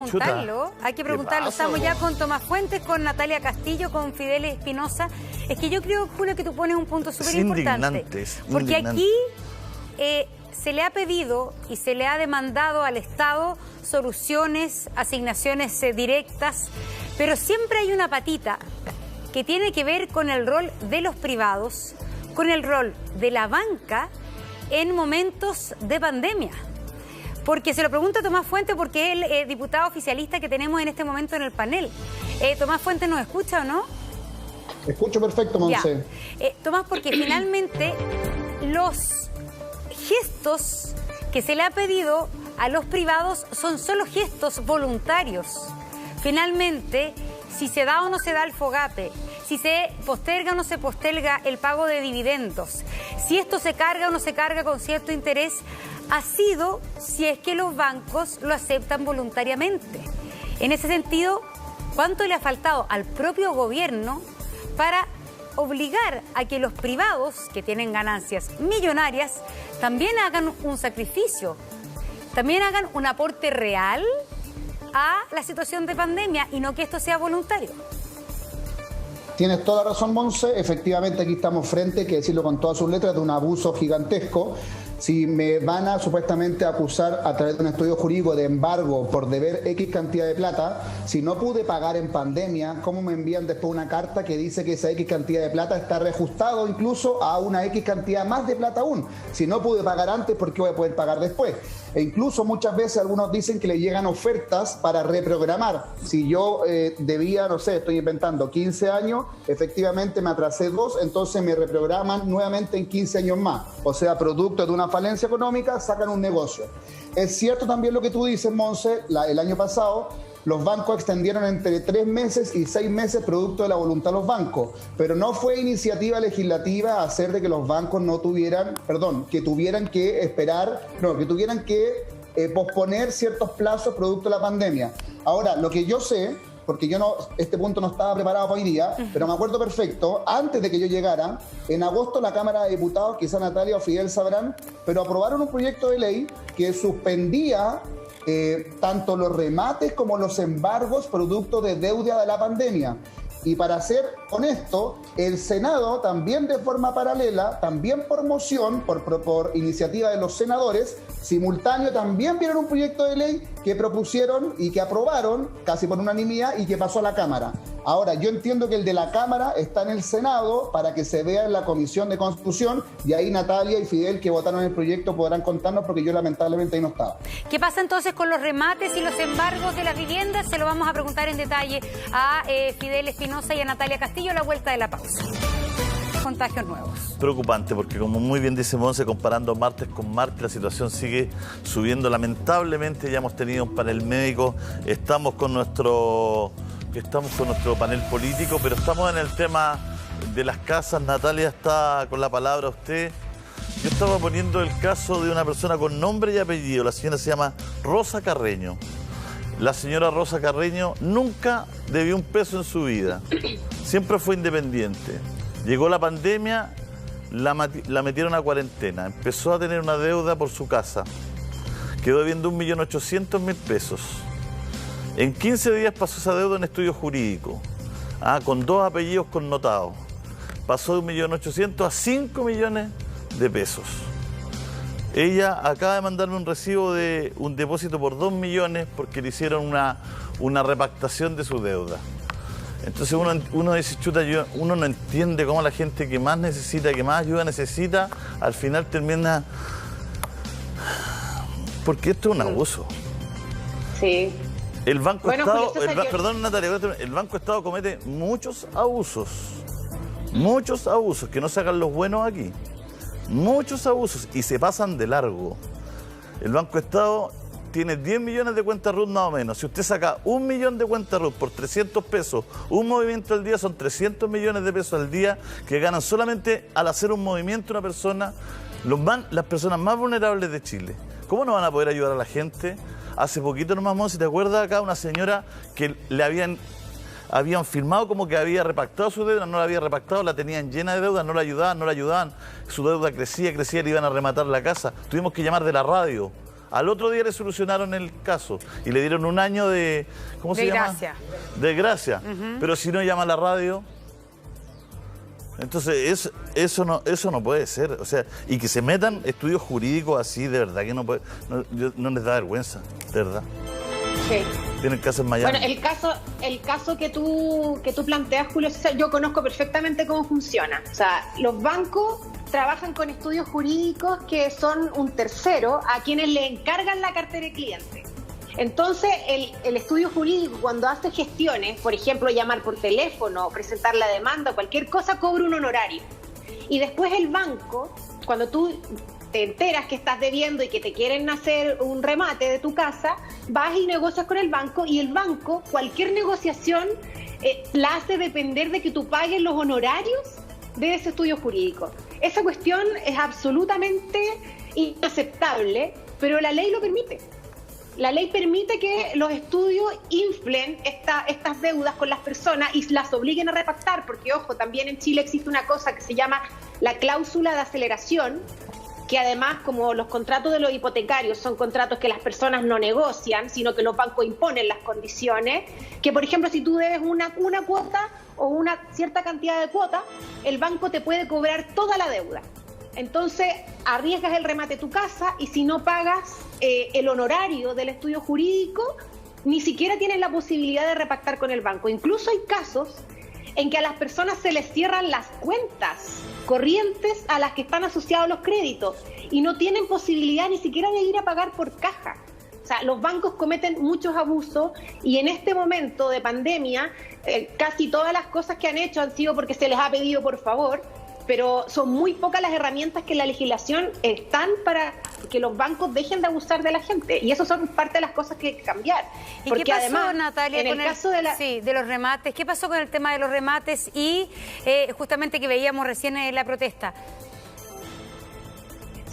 Preguntarlo, hay que preguntarlo. Estamos ya con Tomás Fuentes, con Natalia Castillo, con Fidel Espinosa. Es que yo creo, Julio, que tú pones un punto súper importante. Porque aquí se le ha pedido y se le ha demandado al Estado soluciones, asignaciones directas, pero siempre hay una patita que tiene que ver con el rol de los privados, con el rol de la banca en momentos de pandemia. Porque se lo pregunto a Tomás Fuentes, porque es el diputado oficialista que tenemos en este momento en el panel. Tomás Fuentes, ¿nos escucha o no? Escucho perfecto, Monse. Tomás, porque finalmente los gestos que se le ha pedido a los privados son solo gestos voluntarios. Finalmente, si se da o no se da el FOGAPE, si se posterga o no se posterga el pago de dividendos, si esto se carga o no se carga con cierto interés, ha sido si es que los bancos lo aceptan voluntariamente. En ese sentido, ¿cuánto le ha faltado al propio gobierno para obligar a que los privados, que tienen ganancias millonarias, también hagan un sacrificio, también hagan un aporte real a la situación de pandemia y no que esto sea voluntario? Tienes toda la razón, Monse. Efectivamente, aquí estamos frente, hay que decirlo con todas sus letras, de un abuso gigantesco. Si me van a supuestamente acusar a través de un estudio jurídico de embargo por deber X cantidad de plata, si no pude pagar en pandemia, ¿cómo me envían después una carta que dice que esa X cantidad de plata está reajustado incluso a una X cantidad más de plata aún? Si no pude pagar antes, ¿por qué voy a poder pagar después? E incluso muchas veces algunos dicen que le llegan ofertas para reprogramar. Si yo debía, no sé, estoy inventando, 15 años, efectivamente me atrasé 2, entonces me reprograman nuevamente en 15 años más. O sea, producto de una falencia económica, sacan un negocio. Es cierto también lo que tú dices, Monse, el año pasado los bancos extendieron entre 3 meses y 6 meses producto de la voluntad de los bancos, pero no fue iniciativa legislativa hacer de que los bancos no tuvieran, que tuvieran que esperar, que tuvieran que posponer ciertos plazos producto de la pandemia. Ahora, lo que yo sé, porque este punto no estaba preparado para hoy día, pero me acuerdo perfecto, antes de que yo llegara, en agosto la Cámara de Diputados, quizá Natalia o Fidel sabrán, pero aprobaron un proyecto de ley que suspendía tanto los remates como los embargos producto de deuda de la pandemia. Y para ser honesto, el Senado también de forma paralela, también por moción, por iniciativa de los senadores, simultáneo también vieron un proyecto de ley que propusieron y que aprobaron casi por unanimidad y que pasó a la Cámara. Ahora, yo entiendo que el de la Cámara está en el Senado para que se vea en la Comisión de Constitución y ahí Natalia y Fidel, que votaron el proyecto, podrán contarnos porque yo lamentablemente ahí no estaba. ¿Qué pasa entonces con los remates y los embargos de las viviendas? Se lo vamos a preguntar en detalle a Fidel Espinosa y a Natalia Castillo a la vuelta de la pausa. Contagios nuevos. Preocupante, porque como muy bien dice Monse, comparando martes con martes, la situación sigue subiendo. Lamentablemente ya hemos tenido un panel médico, estamos con nuestro panel político, pero estamos en el tema de las casas. Natalia está con la palabra a usted. Yo estaba poniendo el caso de una persona con nombre y apellido. La señora se llama Rosa Carreño. La señora Rosa Carreño nunca debió un peso en su vida. Siempre fue independiente. Llegó la pandemia, la metieron a cuarentena. Empezó a tener una deuda por su casa. Quedó debiendo 1.800.000 pesos. En 15 días pasó esa deuda en estudio jurídico, con 2 apellidos connotados. Pasó de 1.800.000 a 5 millones de pesos. Ella acaba de mandarme un recibo de un depósito por 2 millones porque le hicieron una repactación de su deuda. Entonces uno dice, chuta, uno no entiende cómo la gente que más necesita, que más ayuda necesita, al final termina... Porque esto es un abuso. Sí. El Banco Estado, perdón Natalia, el Banco Estado comete muchos abusos que no se hagan los buenos aquí, muchos abusos y se pasan de largo. El Banco Estado tiene 10 millones de cuentas RUT más o menos. Si usted saca 1 millón de cuentas RUT por 300 pesos, un movimiento al día son 300 millones de pesos al día que ganan solamente al hacer un movimiento una persona, las personas más vulnerables de Chile. ¿Cómo no van a poder ayudar a la gente? Hace poquito nomás, Monse, ¿te acuerdas acá una señora que le habían firmado como que había repactado su deuda? No la había repactado, la tenían llena de deudas, no la ayudaban. Su deuda crecía, le iban a rematar la casa. Tuvimos que llamar de la radio Al otro día le solucionaron el caso y le dieron un año de... ¿Cómo se llama? Gracia. De gracia. Pero si no llama a la radio... Entonces, eso no puede ser. O sea, y que se metan estudios jurídicos así, de verdad que no puede... No les da vergüenza, de verdad. Sí. Tienen casos en Miami. Bueno, el caso que tú planteas, Julio César, yo conozco perfectamente cómo funciona. O sea, los bancos trabajan con estudios jurídicos que son un tercero a quienes le encargan la cartera de cliente. Entonces, el estudio jurídico, cuando hace gestiones, por ejemplo, llamar por teléfono, presentar la demanda, cualquier cosa, cobra un honorario. Y después el banco, cuando tú te enteras que estás debiendo y que te quieren hacer un remate de tu casa, vas y negocias con el banco, y el banco, cualquier negociación, la hace depender de que tú pagues los honorarios de ese estudio jurídico. Esa cuestión es absolutamente inaceptable, pero la ley lo permite. La ley permite que los estudios inflen estas deudas con las personas y las obliguen a repactar, porque, ojo, también en Chile existe una cosa que se llama la cláusula de aceleración, que además, como los contratos de los hipotecarios son contratos que las personas no negocian, sino que los bancos imponen las condiciones, que, por ejemplo, si tú debes una cuota o una cierta cantidad de cuota, el banco te puede cobrar toda la deuda. Entonces, arriesgas el remate de tu casa y si no pagas el honorario del estudio jurídico, ni siquiera tienes la posibilidad de repactar con el banco. Incluso hay casos en que a las personas se les cierran las cuentas corrientes a las que están asociados los créditos y no tienen posibilidad ni siquiera de ir a pagar por caja. O sea, los bancos cometen muchos abusos y en este momento de pandemia casi todas las cosas que han hecho han sido porque se les ha pedido por favor, pero son muy pocas las herramientas que en la legislación están para que los bancos dejen de abusar de la gente. Y eso son parte de las cosas que hay que cambiar. ¿Y porque qué pasó, además, Natalia, en el caso de de los remates? ¿Qué pasó con el tema de los remates y justamente que veíamos recién en la protesta?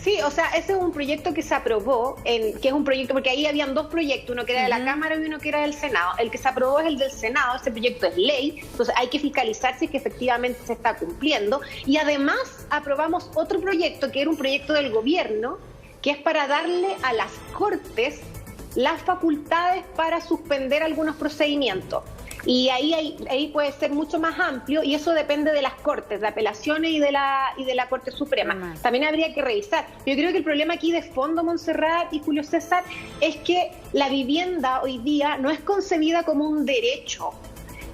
Sí, o sea, ese es un proyecto que se aprobó, que es un proyecto, porque ahí habían dos proyectos, uno que era de la Cámara y uno que era del Senado. El que se aprobó es el del Senado, ese proyecto es ley, entonces hay que fiscalizar si es que efectivamente se está cumpliendo. Y además aprobamos otro proyecto, que era un proyecto del gobierno, que es para darle a las Cortes las facultades para suspender algunos procedimientos. Y ahí puede ser mucho más amplio y eso depende de las Cortes, de apelaciones y de la Corte Suprema. También habría que revisar. Yo creo que el problema aquí de fondo, Montserrat y Julio César, es que la vivienda hoy día no es concebida como un derecho,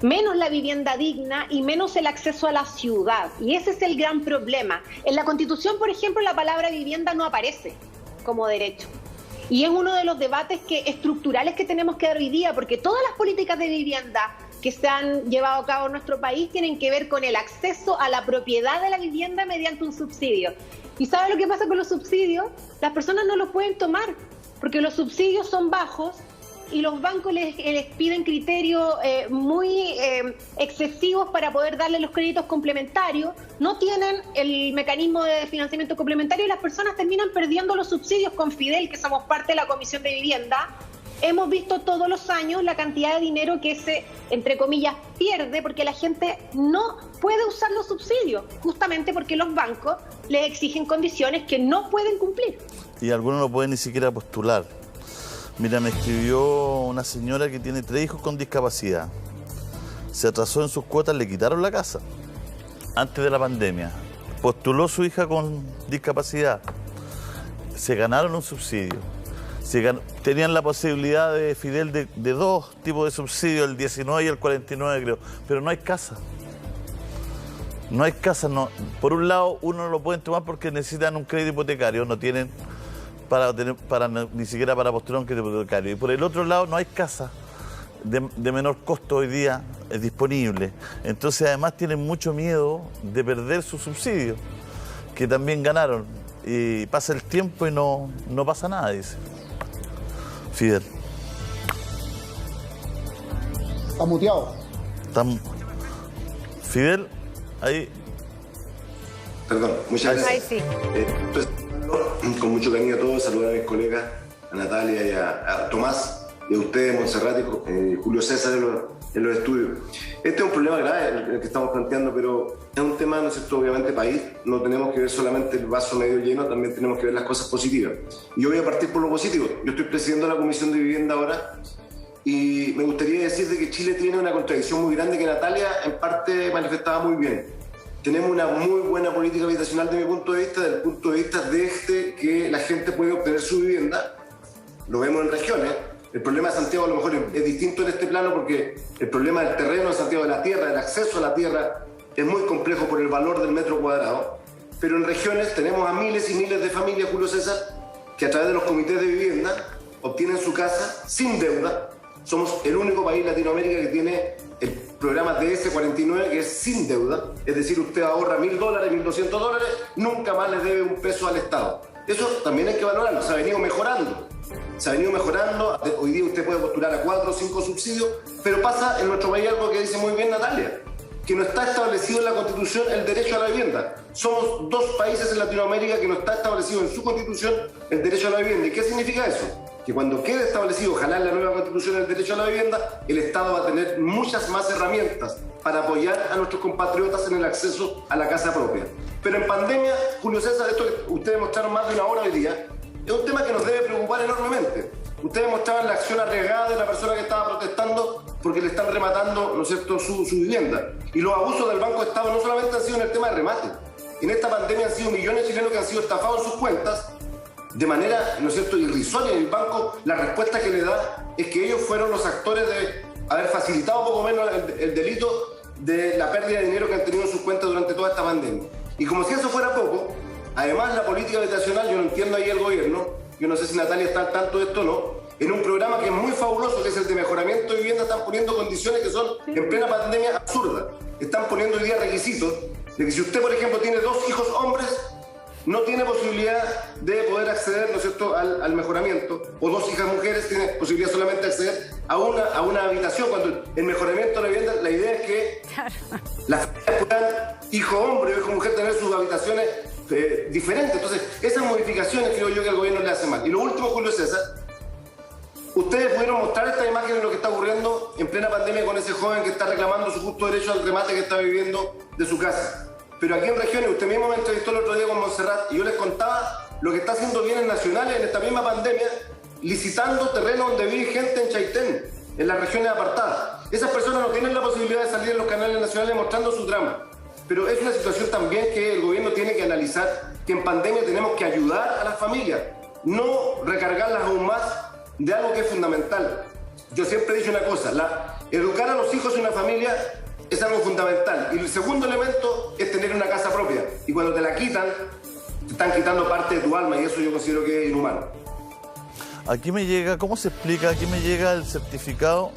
menos la vivienda digna y menos el acceso a la ciudad. Y ese es el gran problema. En la Constitución, por ejemplo, la palabra vivienda no aparece como derecho. Y es uno de los debates estructurales que tenemos que dar hoy día, porque todas las políticas de vivienda que se han llevado a cabo en nuestro país tienen que ver con el acceso a la propiedad de la vivienda mediante un subsidio. ¿Y sabe lo que pasa con los subsidios? Las personas no los pueden tomar, porque los subsidios son bajos y los bancos les piden criterios muy excesivos para poder darle los créditos complementarios, no tienen el mecanismo de financiamiento complementario y las personas terminan perdiendo los subsidios. Con Fidel, que somos parte de la Comisión de Vivienda, hemos visto todos los años la cantidad de dinero que se, entre comillas, pierde porque la gente no puede usar los subsidios, justamente porque los bancos les exigen condiciones que no pueden cumplir. Y algunos no pueden ni siquiera postular. Mira, me escribió una señora que tiene 3 hijos con discapacidad. Se atrasó en sus cuotas, le quitaron la casa antes de la pandemia. Postuló su hija con discapacidad. Se ganaron un subsidio. Tenían la posibilidad de Fidel de 2 tipos de subsidios, el 19 y el 49 creo, pero no hay casa. No hay casa, no. Por un lado, uno no lo pueden tomar porque necesitan un crédito hipotecario, no tienen ni siquiera para postular un crédito hipotecario. Y por el otro lado, no hay casa de menor costo hoy día disponible. Entonces, además, tienen mucho miedo de perder su subsidio, que también ganaron. Y pasa el tiempo y no pasa nada, dice Fidel. Está muteado. Fidel, ahí. Perdón, muchas gracias. Ahí sí. Con mucho cariño a todos, saludar a mis colegas, a Natalia y a Tomás. y a ustedes, Montserrat y Julio César en los estudios. Este es un problema grave el que estamos planteando, pero es un tema, ¿no es cierto?, obviamente país. No tenemos que ver solamente el vaso medio lleno, también tenemos que ver las cosas positivas. Y yo voy a partir por lo positivo. Yo estoy presidiendo la Comisión de Vivienda ahora y me gustaría decir de que Chile tiene una contradicción muy grande que Natalia en parte manifestaba muy bien. Tenemos una muy buena política habitacional desde mi punto de vista, desde el punto de vista de que la gente puede obtener su vivienda. Lo vemos en regiones. El problema de Santiago a lo mejor es distinto en este plano porque el problema del terreno de Santiago, de la tierra, del acceso a la tierra, es muy complejo por el valor del metro cuadrado. Pero en regiones tenemos a miles y miles de familias, Julio César, que a través de los comités de vivienda obtienen su casa sin deuda. Somos el único país en Latinoamérica que tiene el programa DS49, que es sin deuda. Es decir, usted ahorra $1.000, $1.200, nunca más le debe un peso al Estado. Eso también hay que valorarlo, se ha venido mejorando. Hoy día usted puede postular a 4 o 5 subsidios, pero pasa en nuestro país algo que dice muy bien Natalia, que no está establecido en la Constitución el derecho a la vivienda. Somos 2 países en Latinoamérica que no está establecido en su Constitución el derecho a la vivienda. ¿Y qué significa eso? Que cuando quede establecido, ojalá en la nueva Constitución, el derecho a la vivienda, el Estado va a tener muchas más herramientas para apoyar a nuestros compatriotas en el acceso a la casa propia. Pero en pandemia, Julio César, esto que ustedes mostraron más de una hora hoy día, es un tema que nos debe preocupar enormemente. Ustedes mostraban la acción arriesgada de la persona que estaba protestando porque le están rematando, ¿no es cierto?, su vivienda. Y los abusos del Banco Estado no solamente han sido en el tema de remate. En esta pandemia han sido millones de chilenos que han sido estafados en sus cuentas de manera, ¿no es cierto?, irrisoria. El banco, la respuesta que le da es que ellos fueron los actores de haber facilitado poco menos el delito de la pérdida de dinero que han tenido en sus cuentas durante toda esta pandemia. Y como si eso fuera poco, además la política habitacional, yo no entiendo ahí el gobierno, yo no sé si Natalia está al tanto de esto o no, en un programa que es muy fabuloso, que es el de mejoramiento de vivienda, están poniendo condiciones que son en plena pandemia absurdas. Están poniendo hoy día requisitos de que si usted, por ejemplo, tiene 2 hijos hombres, no tiene posibilidad de poder acceder, ¿no es cierto?, al mejoramiento, o 2 hijas mujeres tiene posibilidad solamente de acceder a una habitación, cuando el mejoramiento de la vivienda, la idea es que las familias puedan, hijo hombre o hijo mujer, tener sus habitaciones diferentes. Entonces, esas modificaciones creo yo que al gobierno le hace mal. Y lo último, Julio César, ustedes pudieron mostrar esta imagen de lo que está ocurriendo en plena pandemia con ese joven que está reclamando su justo derecho al remate que está viviendo de su casa. Pero aquí en regiones, usted mismo me entrevistó el otro día con Montserrat y yo les contaba lo que está haciendo bienes nacionales en esta misma pandemia, licitando terreno donde vive gente en Chaitén, en las regiones apartadas. Esas personas no tienen la posibilidad de salir en los canales nacionales mostrando su drama. Pero es una situación también que el gobierno tiene que analizar, que en pandemia tenemos que ayudar a las familias, no recargarlas aún más de algo que es fundamental. Yo siempre he dicho una cosa, educar a los hijos de una familia es algo fundamental. Y el segundo elemento es tener una casa propia. Y cuando te la quitan, te están quitando parte de tu alma y eso yo considero que es inhumano. Aquí me llega, ¿cómo se explica? Aquí me llega el certificado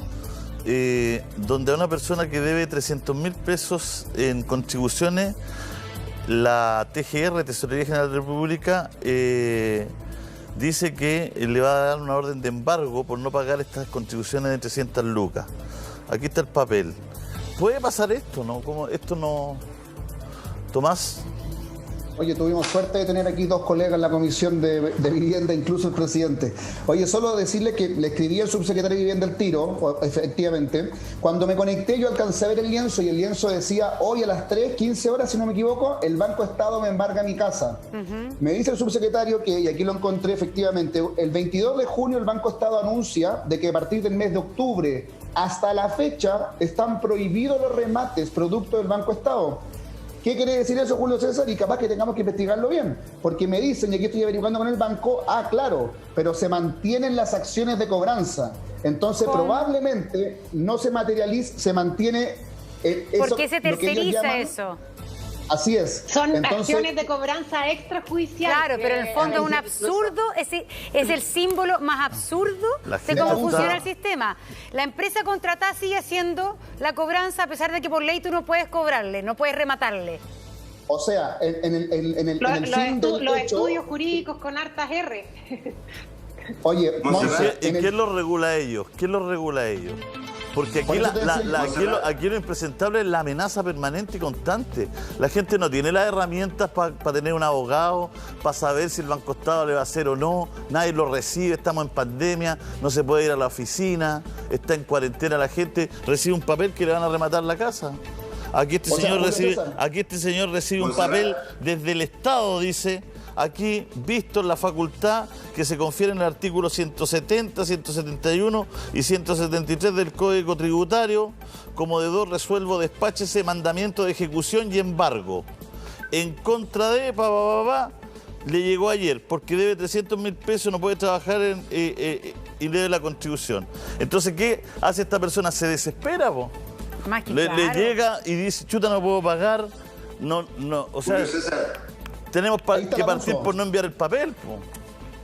donde a una persona que debe 300.000 pesos en contribuciones, la TGR, Tesorería General de la República, dice que le va a dar una orden de embargo por no pagar estas contribuciones de 300 lucas. Aquí está el papel. ¿Puede pasar esto, no? ¿Cómo esto no? Tomás. Oye, tuvimos suerte de tener aquí 2 colegas en la Comisión de Vivienda, incluso el presidente. Oye, solo decirle que le escribí al subsecretario de Vivienda al tiro, efectivamente. Cuando me conecté yo alcancé a ver el lienzo y el lienzo decía, hoy a las 3:15 horas, si no me equivoco, el Banco Estado me embarga mi casa. Me dice el subsecretario que, y aquí lo encontré efectivamente, el 22 de junio el Banco Estado anuncia de que a partir del mes de octubre hasta la fecha están prohibidos los remates producto del Banco Estado. ¿Qué quiere decir eso, Julio César? Y capaz que tengamos que investigarlo bien, porque me dicen, y aquí estoy averiguando con el banco, claro, pero se mantienen las acciones de cobranza. Entonces, probablemente no se materializa, se mantiene eso. ¿Por qué se terceriza eso? Así es. Son acciones de cobranza extrajudicial. Claro, pero en el fondo es un absurdo, es el símbolo más absurdo de cómo funciona el sistema. La empresa contratada sigue haciendo la cobranza a pesar de que por ley tú no puedes cobrarle, no puedes rematarle. O sea, los estudios jurídicos con hartas R. Oye, ¿y quién los regula a ellos? ¿Quién los regula a ellos? Porque aquí lo impresentable es la amenaza permanente y constante. La gente no tiene las herramientas para tener un abogado, para saber si el Banco Estado le va a hacer o no. Nadie lo recibe, estamos en pandemia, no se puede ir a la oficina, está en cuarentena la gente, recibe un papel que le van a rematar la casa. Aquí este señor recibe un papel desde el Estado, dice, aquí visto en la facultad que se confiere en el artículo 170, 171 y 173 del Código Tributario, como deudor resuelvo, despáchese mandamiento de ejecución y embargo. En contra de, le llegó ayer, porque debe 300.000 pesos, no puede trabajar y debe la contribución. Entonces, ¿qué hace esta persona? Se desespera, po. Más que le llega y dice, chuta, no puedo pagar. No, o sea, tenemos que partir por no enviar el papel, po.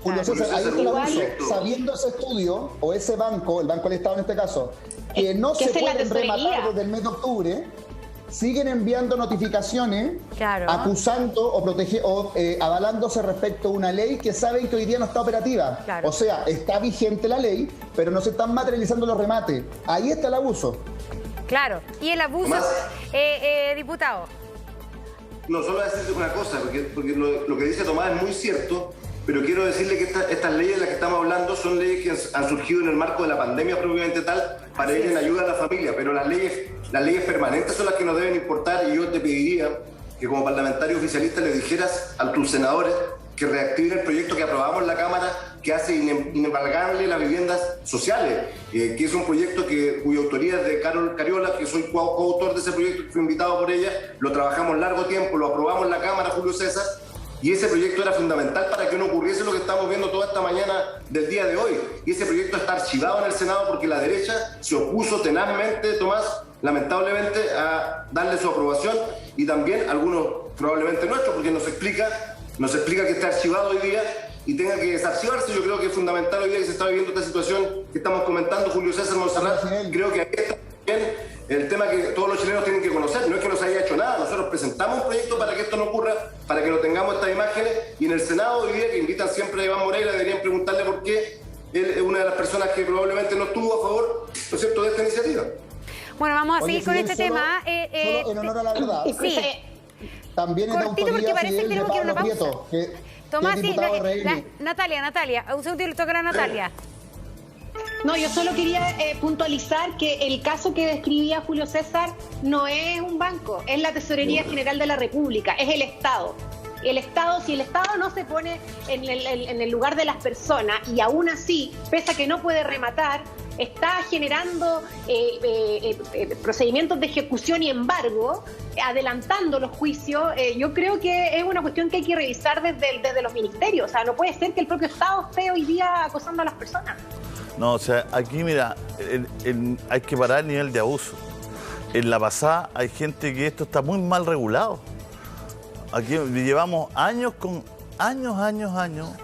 Julio César, ahí está el abuso. Sabiendo ese estudio, o ese banco, el Banco del Estado en este caso, que no se pueden rematar desde el mes de octubre, siguen enviando notificaciones, acusando o avalándose respecto a una ley que saben que hoy día no está operativa. Claro. O sea, está vigente la ley, pero no se están materializando los remates. Ahí está el abuso. Claro. Y el abuso, diputado. No, solo decirte una cosa, porque lo que dice Tomás es muy cierto, pero quiero decirle que estas leyes de las que estamos hablando son leyes que han surgido en el marco de la pandemia propiamente tal, para ir en ayuda a la familia, pero las leyes permanentes son las que nos deben importar, y yo te pediría que como parlamentario oficialista le dijeras a tus senadores que reactiven el proyecto que aprobamos en la Cámara, que hace inembargable las viviendas sociales, que es un proyecto cuya autoría es de Carol Cariola, que soy coautor de ese proyecto, que fui invitado por ella, lo trabajamos largo tiempo, lo aprobamos en la Cámara, Julio César, y ese proyecto era fundamental para que no ocurriese lo que estamos viendo toda esta mañana del día de hoy. Y ese proyecto está archivado en el Senado porque la derecha se opuso tenazmente, Tomás, lamentablemente, a darle su aprobación, y también algunos probablemente nuestros, porque nos explica que está archivado hoy día y tenga que desarchivarse. Yo creo que es fundamental hoy día que se está viviendo esta situación que estamos comentando, Julio César Monserrat. Creo que ahí está también el tema que todos los chilenos tienen que conocer. No es que no se haya hecho nada, nosotros presentamos un proyecto para que esto no ocurra, para que no tengamos estas imágenes, y en el Senado hoy día, que invitan siempre a Iván Moreira, deberían preguntarle por qué él es una de las personas que probablemente no estuvo a favor, ¿no es cierto?, de esta iniciativa. Bueno, vamos a seguir con este tema. Solo en honor a la verdad. Sí. También es de autoría Fidel de Pablo Prieto, Tomás, Natalia, un segundo y le toca a Natalia. No, yo solo quería puntualizar que el caso que describía Julio César no es un banco, es la Tesorería General de la República, es el Estado. El Estado, si el Estado no se pone en el lugar de las personas, y aún así, pese a que no puede rematar, está generando procedimientos de ejecución y embargo, adelantando los juicios, yo creo que es una cuestión que hay que revisar desde los ministerios. O sea, no puede ser que el propio Estado esté hoy día acosando a las personas. No, o sea, aquí mira, hay que parar el nivel de abuso. En la pasada hay gente que esto está muy mal regulado. Aquí llevamos años.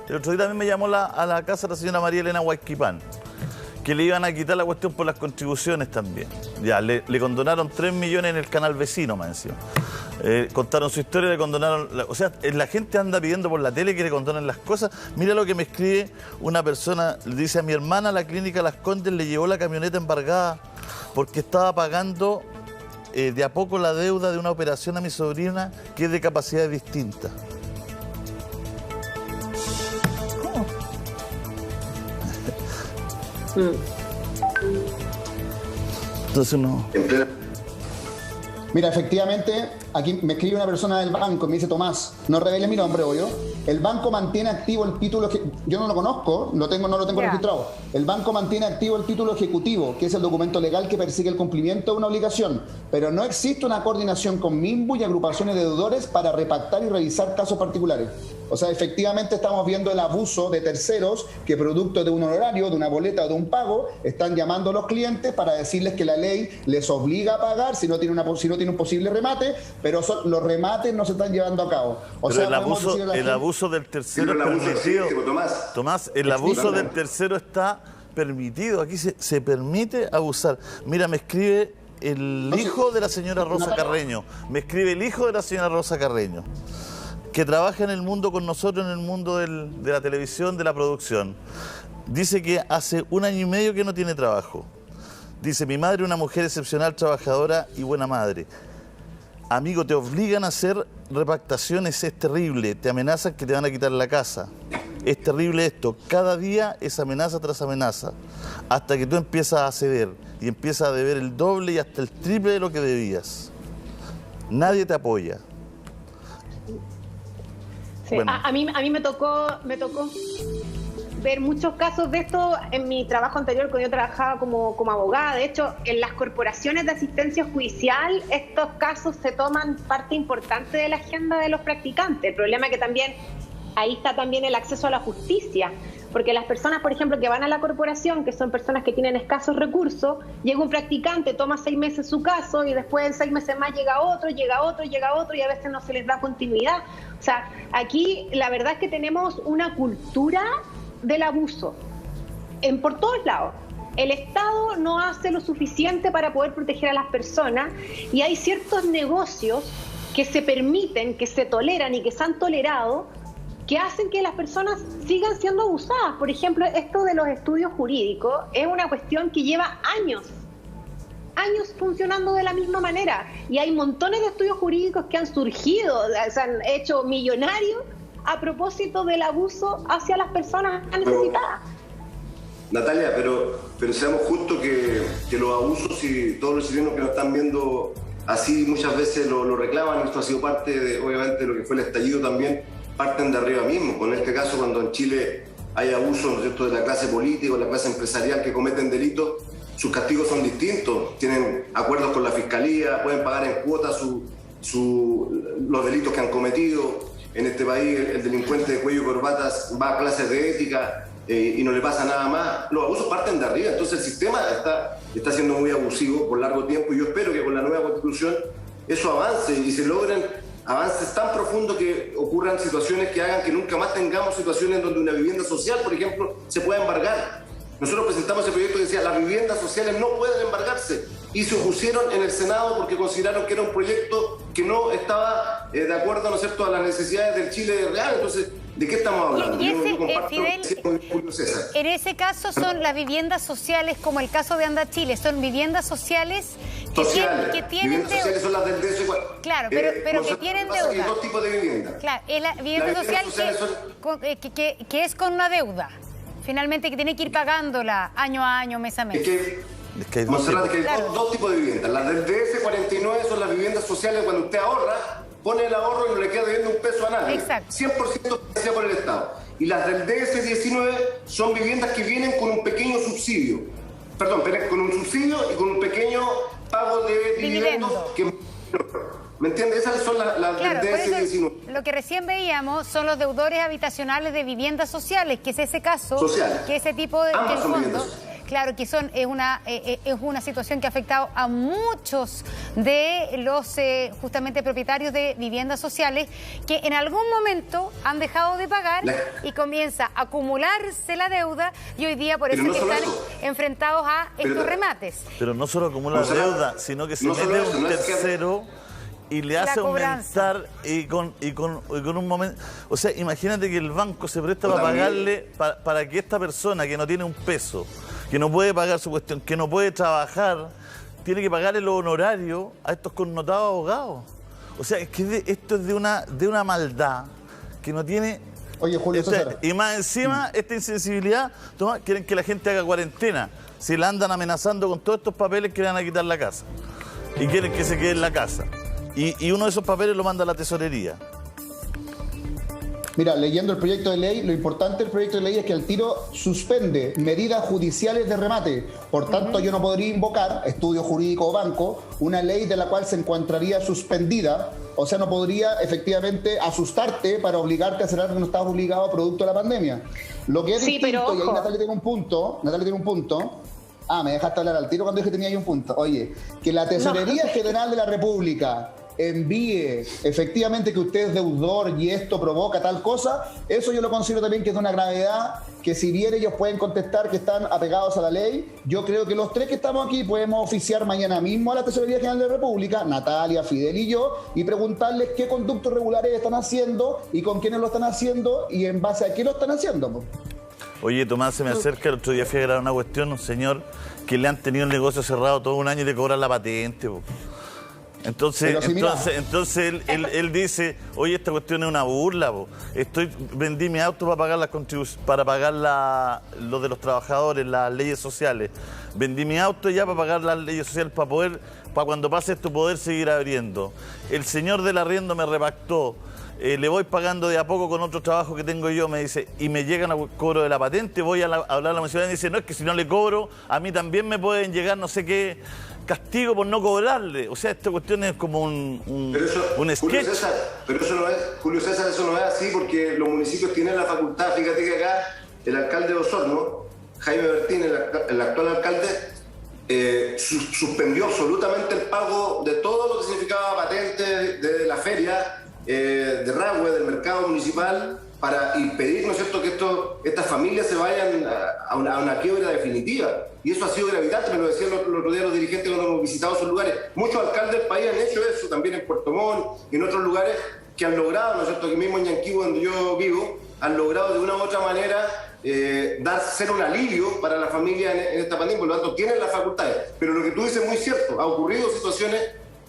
El otro día también me llamó a la casa la señora María Elena Huayquipán, que le iban a quitar la cuestión por las contribuciones también. Ya, le condonaron 3 millones en el canal vecino, más encima. Contaron su historia, le condonaron... O sea, la gente anda pidiendo por la tele que le condonen las cosas. Mira lo que me escribe una persona, dice: a mi hermana la clínica Las Condes le llevó la camioneta embargada porque estaba pagando de a poco la deuda de una operación a mi sobrina que es de capacidades distintas. Entonces no. Mira, efectivamente, aquí me escribe una persona del banco y me dice: Tomás, no revele mi nombre, obvio. El banco mantiene activo el título, yo no lo conozco, no lo tengo registrado. El banco mantiene activo el título ejecutivo, que es el documento legal que persigue el cumplimiento de una obligación, pero no existe una coordinación con MIMBU y agrupaciones de deudores para repactar y revisar casos particulares. O sea, efectivamente estamos viendo el abuso de terceros que, producto de un honorario, de una boleta o de un pago, están llamando a los clientes para decirles que la ley les obliga a pagar si no tiene un posible remate, pero los remates no se están llevando a cabo. Pero el abuso del tercero es permitido. Tomás, el abuso del tercero está permitido. Aquí se permite abusar. Mira, me escribe el hijo de la señora Rosa Carreño. Que trabaja en el mundo con nosotros, en el mundo de la televisión, de la producción. Dice que hace 1 año y medio que no tiene trabajo. Dice, mi madre una mujer excepcional, trabajadora y buena madre. Amigo, te obligan a hacer repactaciones, es terrible. Te amenazan que te van a quitar la casa. Es terrible esto. Cada día es amenaza tras amenaza. Hasta que tú empiezas a ceder y empiezas a deber el doble y hasta el triple de lo que debías. Nadie te apoya. Sí, bueno. a mí me tocó ver muchos casos de esto en mi trabajo anterior, cuando yo trabajaba como abogada. De hecho, en las corporaciones de asistencia judicial, estos casos se toman parte importante de la agenda de los practicantes. El problema es que también ahí está también el acceso a la justicia, porque las personas, por ejemplo, que van a la corporación, que son personas que tienen escasos recursos, llega un practicante, toma 6 meses su caso y después en 6 meses más llega otro y a veces no se les da continuidad. O sea, aquí la verdad es que tenemos una cultura del abuso por todos lados. El Estado no hace lo suficiente para poder proteger a las personas y hay ciertos negocios que se permiten, que se toleran y que se han tolerado, que hacen que las personas sigan siendo abusadas. Por ejemplo, esto de los estudios jurídicos es una cuestión que lleva años funcionando de la misma manera. Y hay montones de estudios jurídicos que han surgido, se han hecho millonarios a propósito del abuso hacia las personas necesitadas. Natalia, pero seamos justos que los abusos y todos los chilenos que nos están viendo así muchas veces lo reclaman. Esto ha sido parte de, obviamente, de lo que fue el estallido también, parten de arriba mismo. Con este caso, cuando en Chile hay abusos, ¿no es cierto?, de la clase política o la clase empresarial que cometen delitos, sus castigos son distintos. Tienen acuerdos con la fiscalía, pueden pagar en cuotas los delitos que han cometido. En este país el delincuente de cuello y corbatas va a clases de ética y no le pasa nada más. Los abusos parten de arriba, entonces el sistema está siendo muy abusivo por largo tiempo y yo espero que con la nueva Constitución eso avance y se logren avances tan profundos que ocurran situaciones que hagan que nunca más tengamos situaciones donde una vivienda social, por ejemplo, se pueda embargar. Nosotros presentamos ese proyecto que decía las viviendas sociales no pueden embargarse y se opusieron en el Senado porque consideraron que era un proyecto que no estaba de acuerdo, ¿no es cierto?, a las necesidades del Chile real. Entonces, ¿de qué estamos hablando? Y Fidel, en ese caso son las viviendas sociales, como el caso de Anda Chile, son viviendas sociales que tienen deuda. Sociales son las del DSU. Claro, pero que tienen deuda. Hay dos tipos de viviendas. Claro, es la vivienda social que es con una deuda, finalmente, que tiene que ir pagándola año a año, mes a mes. Es que hay dos tipos de viviendas. Las del DS49 son las viviendas sociales cuando usted ahorra, pone el ahorro y no le queda debiendo un peso a nadie. Exacto. 100% financiado por el Estado. Y las del DS19 son viviendas que vienen con un pequeño subsidio. Perdón, con un subsidio y con un pequeño pago de dividendos. ¿Me entiendes? Esas son las del DS19. Lo que recién veíamos son los deudores habitacionales de viviendas sociales, que es ese caso, que ese tipo de fondo. Claro, que es una situación que ha afectado a muchos de los justamente propietarios de viviendas sociales que en algún momento han dejado de pagar y comienza a acumularse la deuda y hoy día por eso que están enfrentados a estos remates. Pero no solo acumula deuda, sino que se mete un tercero y le hace aumentar y con un momento. O sea, imagínate que el banco se presta para pagarle para que esta persona que no tiene un peso, que no puede pagar su cuestión, que no puede trabajar, tiene que pagarle los honorarios a estos connotados abogados. O sea, es que esto es de una maldad que no tiene... Oye, Julio César. Y más encima, esta insensibilidad, quieren que la gente haga cuarentena. Si la andan amenazando con todos estos papeles que le van a quitar la casa. Y quieren que se quede en la casa. Y uno de esos papeles lo manda a la tesorería. Mira, leyendo el proyecto de ley, lo importante del proyecto de ley es que el tiro suspende medidas judiciales de remate. Por tanto, yo no podría invocar, estudio jurídico o banco, una ley de la cual se encontraría suspendida. O sea, no podría efectivamente asustarte para obligarte a hacer algo que no estabas obligado producto de la pandemia. Lo que es distinto, y ahí Natalia tiene un punto. Me dejaste hablar al tiro cuando dije que tenía ahí un punto. Oye, que la Tesorería General de la República envíe efectivamente que usted es deudor y esto provoca tal cosa, eso yo lo considero también que es de una gravedad que si bien ellos pueden contestar que están apegados a la ley, yo creo que los tres que estamos aquí podemos oficiar mañana mismo a la Tesorería General de la República, Natalia, Fidel y yo, y preguntarles qué conductos regulares están haciendo y con quiénes lo están haciendo y en base a qué lo están haciendo. Oye, Tomás, se me acerca, el otro día fui a grabar una cuestión, un señor que le han tenido el negocio cerrado todo un año y le cobran la patente, po. Entonces él dice, oye, esta cuestión es una burla, po. Vendí mi auto para pagar lo de los trabajadores, las leyes sociales. Vendí mi auto ya para pagar las leyes sociales, para cuando pase esto poder seguir abriendo. El señor del arriendo me repactó. Le voy pagando de a poco con otro trabajo que tengo yo, me dice, y me llegan a cobro de la patente, voy a hablar a la municipalidad y dice, no, es que si no le cobro, a mí también me pueden llegar no sé qué castigo por no cobrarle. O sea, esta cuestión es como un sketch. Julio César, pero eso no es, Julio César, eso no es así porque los municipios tienen la facultad. Fíjate que acá el alcalde de Osorno, Jaime Bertín, el actual alcalde, suspendió absolutamente el pago de todo lo que significaba patente de la feria, de Rahue, del mercado municipal, para impedir, ¿no es cierto?, que estas familias se vayan a una quiebra definitiva. Y eso ha sido gravitante, me lo decían los otros días los dirigentes cuando hemos visitado esos lugares. Muchos alcaldes del país han hecho eso, también en Puerto Montt y en otros lugares que han logrado, ¿no es cierto?, aquí mismo en Yanquihue, donde yo vivo, han logrado de una u otra manera ser un alivio para la familia en esta pandemia, por lo tanto tienen las facultades. Pero lo que tú dices es muy cierto, ha ocurrido situaciones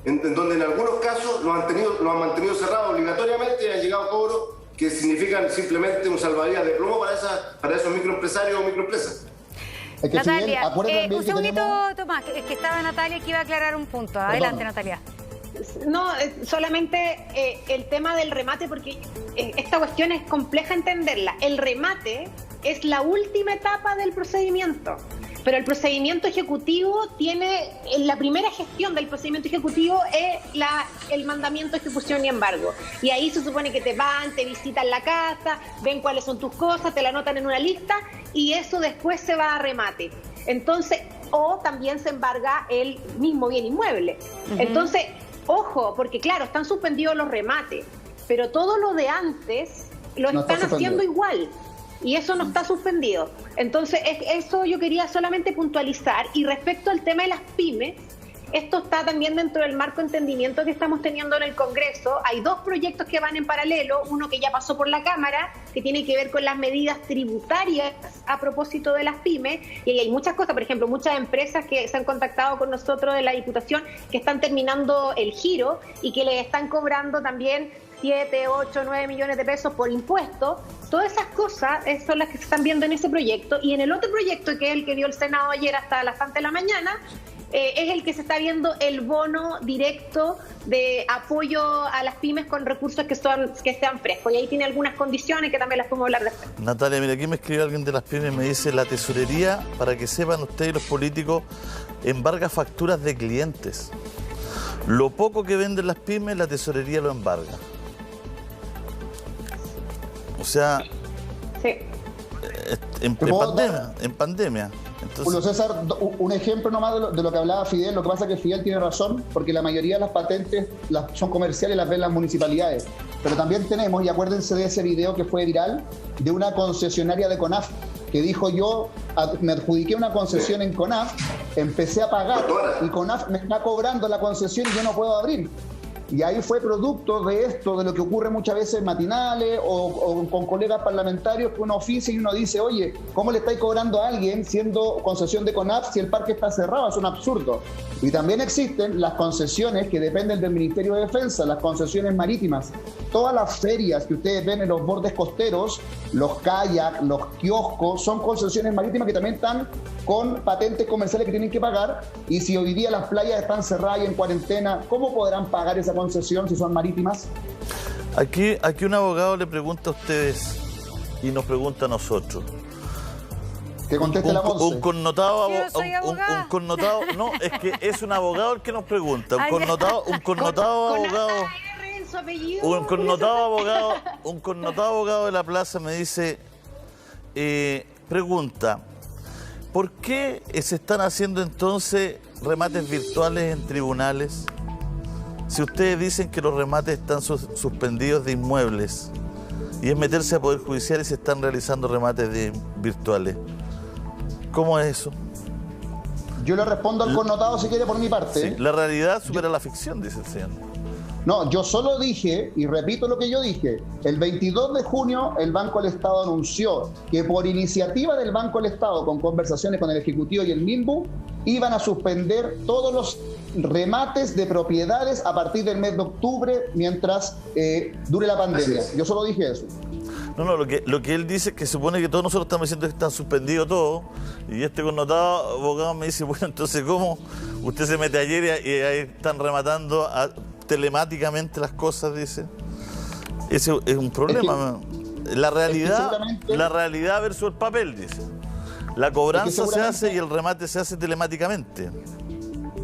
en donde en algunos casos los han mantenido cerrados obligatoriamente y han llegado cobros que significan simplemente un salvavidas de plomo para esos microempresarios o microempresas. Es que Natalia, un segundito, Tomás, que estaba Natalia que iba a aclarar un punto. Adelante, Natalia. No, solamente el tema del remate, porque esta cuestión es compleja entenderla. El remate es la última etapa del procedimiento. Pero el procedimiento ejecutivo la primera gestión del procedimiento ejecutivo es el mandamiento de ejecución y embargo. Y ahí se supone que te visitan la casa, ven cuáles son tus cosas, te la anotan en una lista y eso después se va a remate. Entonces, o también se embarga el mismo bien inmueble. Entonces, ojo, porque claro, están suspendidos los remates, pero todo lo de antes lo están haciendo igual. Y eso no está suspendido. Entonces, eso yo quería solamente puntualizar. Y respecto al tema de las pymes, esto está también dentro del marco de entendimiento que estamos teniendo en el Congreso. Hay dos proyectos que van en paralelo, uno que ya pasó por la Cámara, que tiene que ver con las medidas tributarias a propósito de las pymes. Y hay muchas cosas, por ejemplo, muchas empresas que se han contactado con nosotros de la Diputación que están terminando el giro y que les están cobrando también 7, 8, 9 millones de pesos por impuestos. Todas esas cosas son las que se están viendo en ese proyecto. Y en el otro proyecto, que es el que dio el Senado ayer hasta las tantas de la mañana, es el que se está viendo el bono directo de apoyo a las pymes con recursos que sean frescos. Y ahí tiene algunas condiciones que también las podemos hablar después. Natalia, mira, aquí me escribió alguien de las pymes y me dice, la tesorería, para que sepan ustedes los políticos, embarga facturas de clientes. Lo poco que venden las pymes, la tesorería lo embarga. O sea, sí. En pandemia. Entonces... Julio César, un ejemplo nomás de lo que hablaba Fidel. Lo que pasa es que Fidel tiene razón, porque la mayoría de las patentes son comerciales y las ven las municipalidades. Pero también tenemos, y acuérdense de ese video que fue viral, de una concesionaria de CONAF, que dijo: yo me adjudiqué una concesión en CONAF, empecé a pagar y CONAF me está cobrando la concesión y yo no puedo abrir. Y ahí fue producto de esto, de lo que ocurre muchas veces en matinales o con colegas parlamentarios, que uno oficia y uno dice: oye, ¿cómo le estáis cobrando a alguien siendo concesión de CONAF si el parque está cerrado? Es un absurdo. Y también existen las concesiones que dependen del Ministerio de Defensa, las concesiones marítimas. Todas las ferias que ustedes ven en los bordes costeros, los kayaks, los kioscos, son concesiones marítimas que también están con patentes comerciales que tienen que pagar. Y si hoy día las playas están cerradas y en cuarentena, ¿cómo podrán pagar esa concesión si son marítimas? Aquí un abogado le pregunta a ustedes y nos pregunta a nosotros. Que conteste la Monse. Un connotado, no, es que es un abogado el que nos pregunta. Un connotado abogado de la plaza me dice, pregunta, ¿por qué se están haciendo entonces remates virtuales en tribunales? Si ustedes dicen que los remates están suspendidos de inmuebles y es meterse a Poder Judicial y se están realizando remates virtuales, ¿cómo es eso? Yo le respondo al connotado si quiere por mi parte. Sí, la realidad supera la ficción, dice el señor. No, yo solo dije, y repito lo que yo dije, el 22 de junio el Banco del Estado anunció que por iniciativa del Banco del Estado, con conversaciones con el Ejecutivo y el MINBU, iban a suspender todos los remates de propiedades a partir del mes de octubre mientras dure la pandemia. Yo solo dije eso. No, lo que él dice es que supone que todos nosotros estamos diciendo que están suspendidos todos, y este connotado abogado me dice, bueno, entonces ¿cómo? Usted se mete ayer y ahí están rematando telemáticamente las cosas, dice. Ese es un problema. La realidad versus el papel, dice. La cobranza se hace y el remate se hace telemáticamente.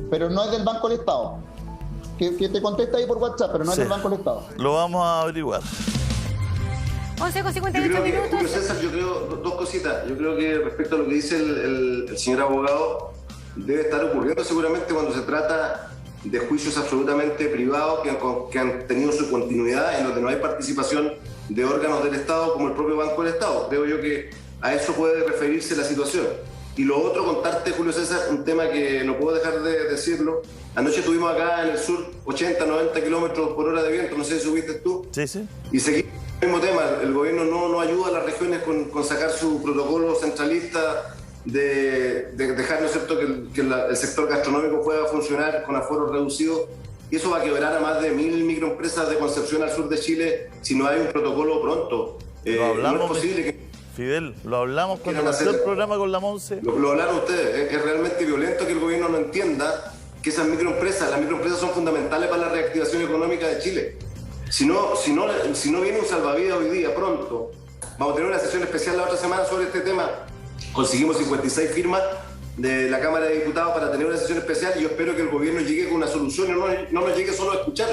Pero no es del Banco del Estado. Que te contesta ahí por WhatsApp, pero no es del Banco del Estado. Lo vamos a averiguar. 11:58 minutos. Julio César, yo creo dos cositas. Yo creo que respecto a lo que dice el señor abogado, debe estar ocurriendo seguramente cuando se trata de juicios absolutamente privados que han tenido su continuidad, en donde no hay participación de órganos del Estado como el propio Banco del Estado. Creo yo que a eso puede referirse la situación. Y lo otro, contarte, Julio César, un tema que no puedo dejar de decirlo. Anoche tuvimos acá en el sur 80, 90 kilómetros por hora de viento, no sé si subiste tú. Sí. Y seguimos el mismo tema. El gobierno no ayuda a las regiones con sacar su protocolo centralista de dejar, ¿no es cierto?, que el sector gastronómico pueda funcionar con aforos reducidos. Y eso va a quebrar a más de 1.000 microempresas de Concepción al sur de Chile si no hay un protocolo pronto. No es posible que... Fidel, lo hablamos cuando nació el programa con la Monse. Lo hablaron ustedes. Es realmente violento que el gobierno no entienda que las microempresas son fundamentales para la reactivación económica de Chile. Si no viene un salvavidas hoy día, pronto, vamos a tener una sesión especial la otra semana sobre este tema. Conseguimos 56 firmas de la Cámara de Diputados para tener una sesión especial y yo espero que el gobierno llegue con una solución y no nos llegue solo a escuchar.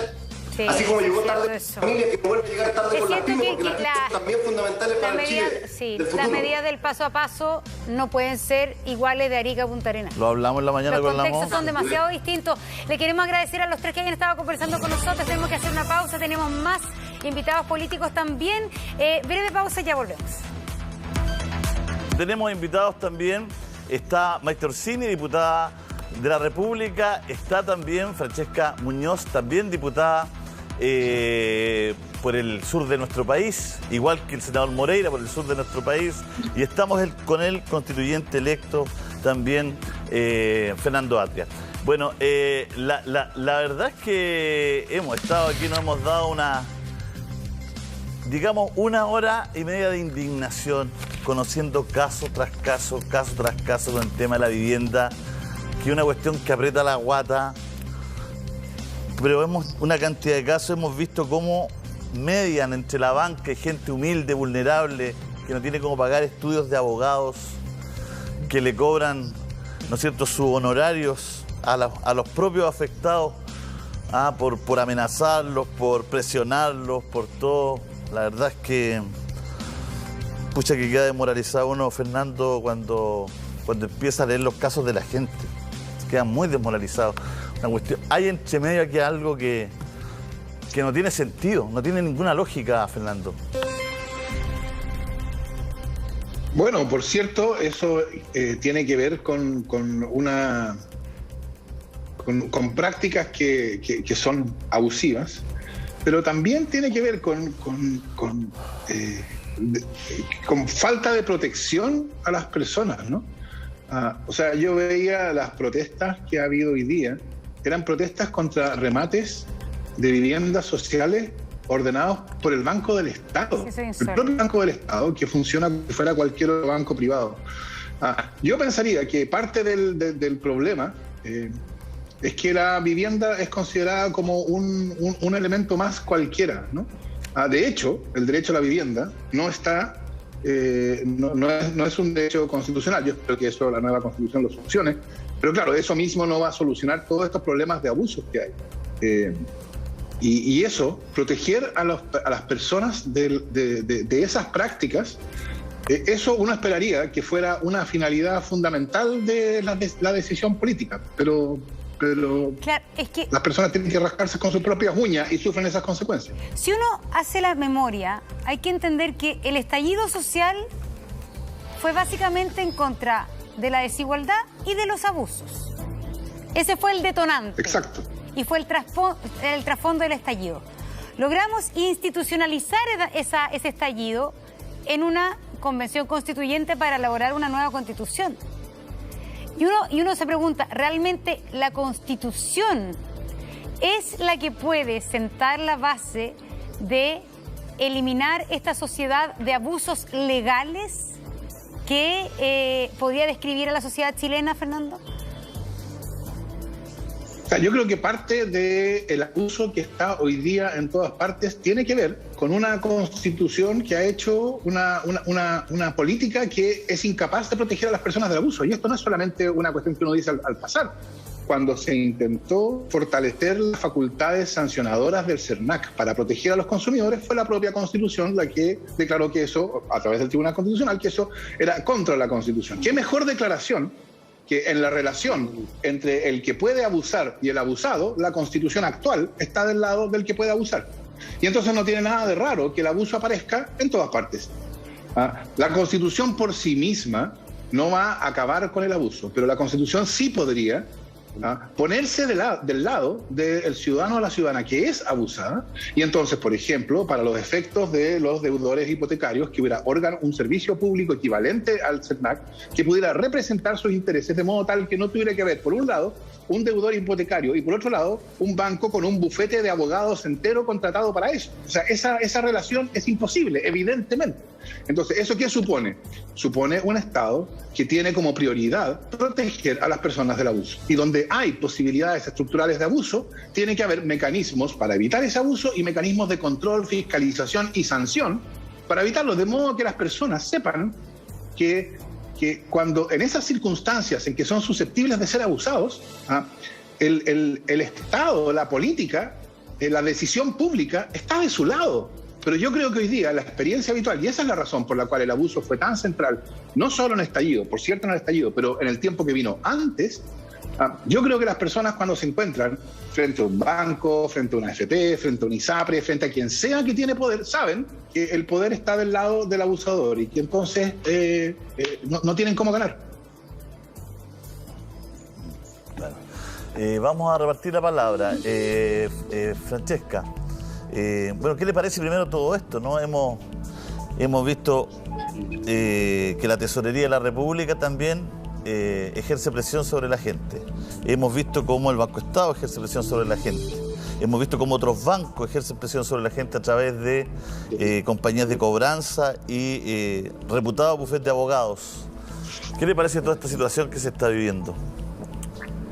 Sí, así como llegó tarde la familia, que no vuelve a llegar tarde con las pymes, porque las pymes son también fundamentales para el Chile. Sí, las medidas del paso a paso no pueden ser iguales de Arica a Punta Arenas. Lo hablamos en la mañana con la Monse. Los contextos son demasiado distintos. Le queremos agradecer a los tres que hayan estado conversando con nosotros. Tenemos que hacer una pausa, tenemos más invitados políticos también. Breve pausa y ya volvemos. Tenemos invitados también. Está Maite Orsini, diputada de la República. Está también Francesca Muñoz, también diputada por el sur de nuestro país, igual que el senador Moreira por el sur de nuestro país. Y estamos con el constituyente electo también, Fernando Atria. Bueno, la verdad es que hemos estado aquí, nos hemos dado una hora y media de indignación, conociendo caso tras caso con el tema de la vivienda, que es una cuestión que aprieta la guata, pero vemos una cantidad de casos, hemos visto cómo median entre la banca y gente humilde, vulnerable, que no tiene cómo pagar estudios de abogados, que le cobran, ¿no es cierto?, sus honorarios a los propios afectados, por amenazarlos, por presionarlos, por todo. La verdad es que, pucha, que queda desmoralizado uno, Fernando, cuando empieza a leer los casos de la gente. Se queda muy desmoralizado. Una cuestión, hay entre medio aquí algo que no tiene sentido, no tiene ninguna lógica, Fernando. Bueno, por cierto, eso tiene que ver con prácticas que son abusivas, pero también tiene que ver con falta de protección a las personas, ¿no? O sea, yo veía las protestas que ha habido hoy día, eran protestas contra remates de viviendas sociales ordenados por el Banco del Estado, el propio Banco del Estado, que funciona como si fuera cualquier otro banco privado. Yo pensaría que parte del problema es que la vivienda es considerada como un elemento más cualquiera, ¿no? De hecho, el derecho a la vivienda no está, no es un derecho constitucional. Yo espero que eso la nueva Constitución lo solucione, pero claro, eso mismo no va a solucionar todos estos problemas de abusos que hay. Y eso, proteger a las personas de esas prácticas, eso uno esperaría que fuera una finalidad fundamental de la decisión política, pero claro, es que las personas tienen que rascarse con sus propias uñas y sufren esas consecuencias. Si uno hace la memoria, hay que entender que el estallido social fue básicamente en contra de la desigualdad y de los abusos. Ese fue el detonante. Exacto. y fue el trasfondo del estallido. Logramos institucionalizar ese estallido en una convención constituyente para elaborar una nueva constitución. Y uno se pregunta, ¿realmente la Constitución es la que puede sentar la base de eliminar esta sociedad de abusos legales que podría describir a la sociedad chilena, Fernando? O sea, yo creo que parte del abuso que está hoy día en todas partes tiene que ver con una constitución que ha hecho una política que es incapaz de proteger a las personas del abuso. Y esto no es solamente una cuestión que uno dice al pasar. Cuando se intentó fortalecer las facultades sancionadoras del CERNAC para proteger a los consumidores, fue la propia Constitución la que declaró que eso, a través del Tribunal Constitucional, que eso era contra la Constitución. ¿Qué mejor declaración que en la relación entre el que puede abusar y el abusado, la Constitución actual está del lado del que puede abusar? Y entonces no tiene nada de raro que el abuso aparezca en todas partes. La Constitución por sí misma no va a acabar con el abuso, pero la Constitución sí podría ponerse del lado del ciudadano o la ciudadana que es abusada, y entonces, por ejemplo, para los efectos de los deudores hipotecarios, que hubiera un servicio público equivalente al CERNAC que pudiera representar sus intereses de modo tal que no tuviera que haber, por un lado, un deudor hipotecario y por otro lado, un banco con un bufete de abogados entero contratado para eso. O sea, esa relación es imposible, evidentemente. Entonces, ¿eso qué supone? Supone un Estado que tiene como prioridad proteger a las personas del abuso. Y donde hay posibilidades estructurales de abuso, tiene que haber mecanismos para evitar ese abuso y mecanismos de control, fiscalización y sanción para evitarlo, de modo que las personas sepan que cuando en esas circunstancias en que son susceptibles de ser abusados, el Estado, la política, la decisión pública está de su lado. Pero yo creo que hoy día la experiencia habitual, y esa es la razón por la cual el abuso fue tan central, no solo en el estallido, por cierto en el estallido, pero en el tiempo que vino antes, yo creo que las personas cuando se encuentran frente a un banco, frente a una AFP, frente a un ISAPRE, frente a quien sea que tiene poder, saben que el poder está del lado del abusador y que entonces no tienen cómo ganar. Bueno, vamos a repartir la palabra. Francesca, bueno, ¿qué le parece primero todo esto, no? Hemos visto que la Tesorería de la República también ejerce presión sobre la gente. Hemos visto cómo el Banco Estado ejerce presión sobre la gente. Hemos visto cómo otros bancos ejercen presión sobre la gente a través de compañías de cobranza y reputados bufetes de abogados. ¿Qué le parece toda esta situación que se está viviendo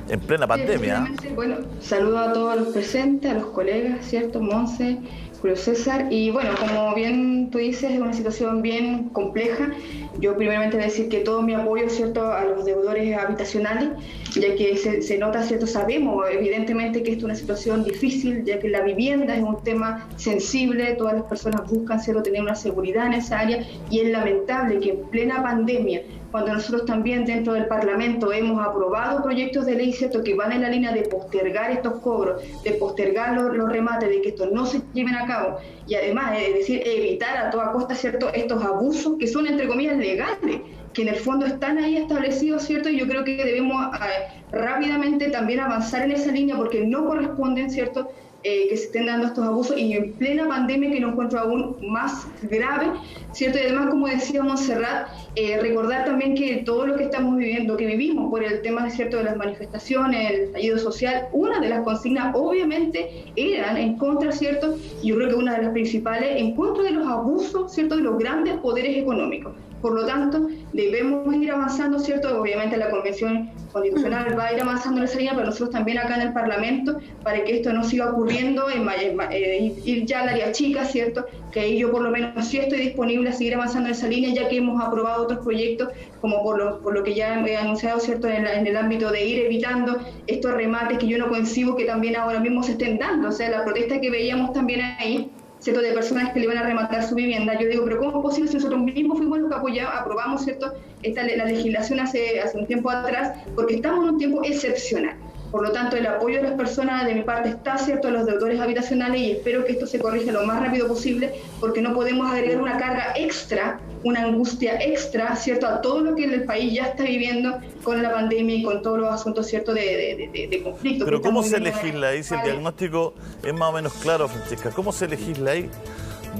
en plena pandemia? Bueno, saludo a todos los presentes, a los colegas, ¿cierto? Monse, Julio César. Y bueno, como bien tú dices, es una situación bien compleja. Yo primeramente decir que todo mi apoyo, ¿cierto?, a los deudores habitacionales, ya que se nota, ¿cierto?, sabemos evidentemente que esto es una situación difícil, ya que la vivienda es un tema sensible, todas las personas buscan, ¿cierto?, tener una seguridad en esa área, y es lamentable que en plena pandemia, cuando nosotros también dentro del Parlamento hemos aprobado proyectos de ley, ¿cierto?, que van en la línea de postergar estos cobros, de postergar los remates, de que estos no se lleven a cabo, y además, es decir, evitar a toda costa, ¿cierto?, estos abusos que son, entre comillas, legales, que en el fondo están ahí establecidos, ¿cierto? Y yo creo que debemos rápidamente también avanzar en esa línea porque no corresponden, ¿cierto?, que se estén dando estos abusos, y en plena pandemia, que lo encuentro aún más grave, ¿cierto? Y además, como decía Montserrat, recordar también que todo lo que estamos viviendo, que vivimos por el tema, ¿cierto?, de las manifestaciones, el estallido social, una de las consignas obviamente eran en contra, ¿cierto?, y yo creo que una de las principales, en contra de los abusos, ¿cierto?, de los grandes poderes económicos. Por lo tanto, debemos ir avanzando, ¿cierto? Obviamente la Convención Constitucional va a ir avanzando en esa línea, pero nosotros también acá en el Parlamento, para que esto no siga ocurriendo, ir ya al área chica, ¿cierto? Que ahí yo por lo menos sí estoy disponible a seguir avanzando en esa línea, ya que hemos aprobado otros proyectos, como por lo que ya he anunciado, ¿cierto?, en el ámbito de ir evitando estos remates que yo no concibo que también ahora mismo se estén dando. O sea, la protesta que veíamos también ahí, ¿cierto?, de personas que le iban a rematar su vivienda. Yo digo, pero ¿cómo es posible si nosotros mismos fuimos los que aprobamos, ¿cierto?, la legislación hace un tiempo atrás, porque estamos en un tiempo excepcional. Por lo tanto, el apoyo de las personas de mi parte está, ¿cierto?, a los deudores habitacionales, y espero que esto se corrija lo más rápido posible, porque no podemos agregar una carga extra, una angustia extra, ¿cierto?, a todo lo que el país ya está viviendo con la pandemia y con todos los asuntos, ¿cierto?, de conflicto. Pero ¿cómo se legisla ahí si el diagnóstico es más o menos claro, Francesca? ¿Cómo se legisla ahí?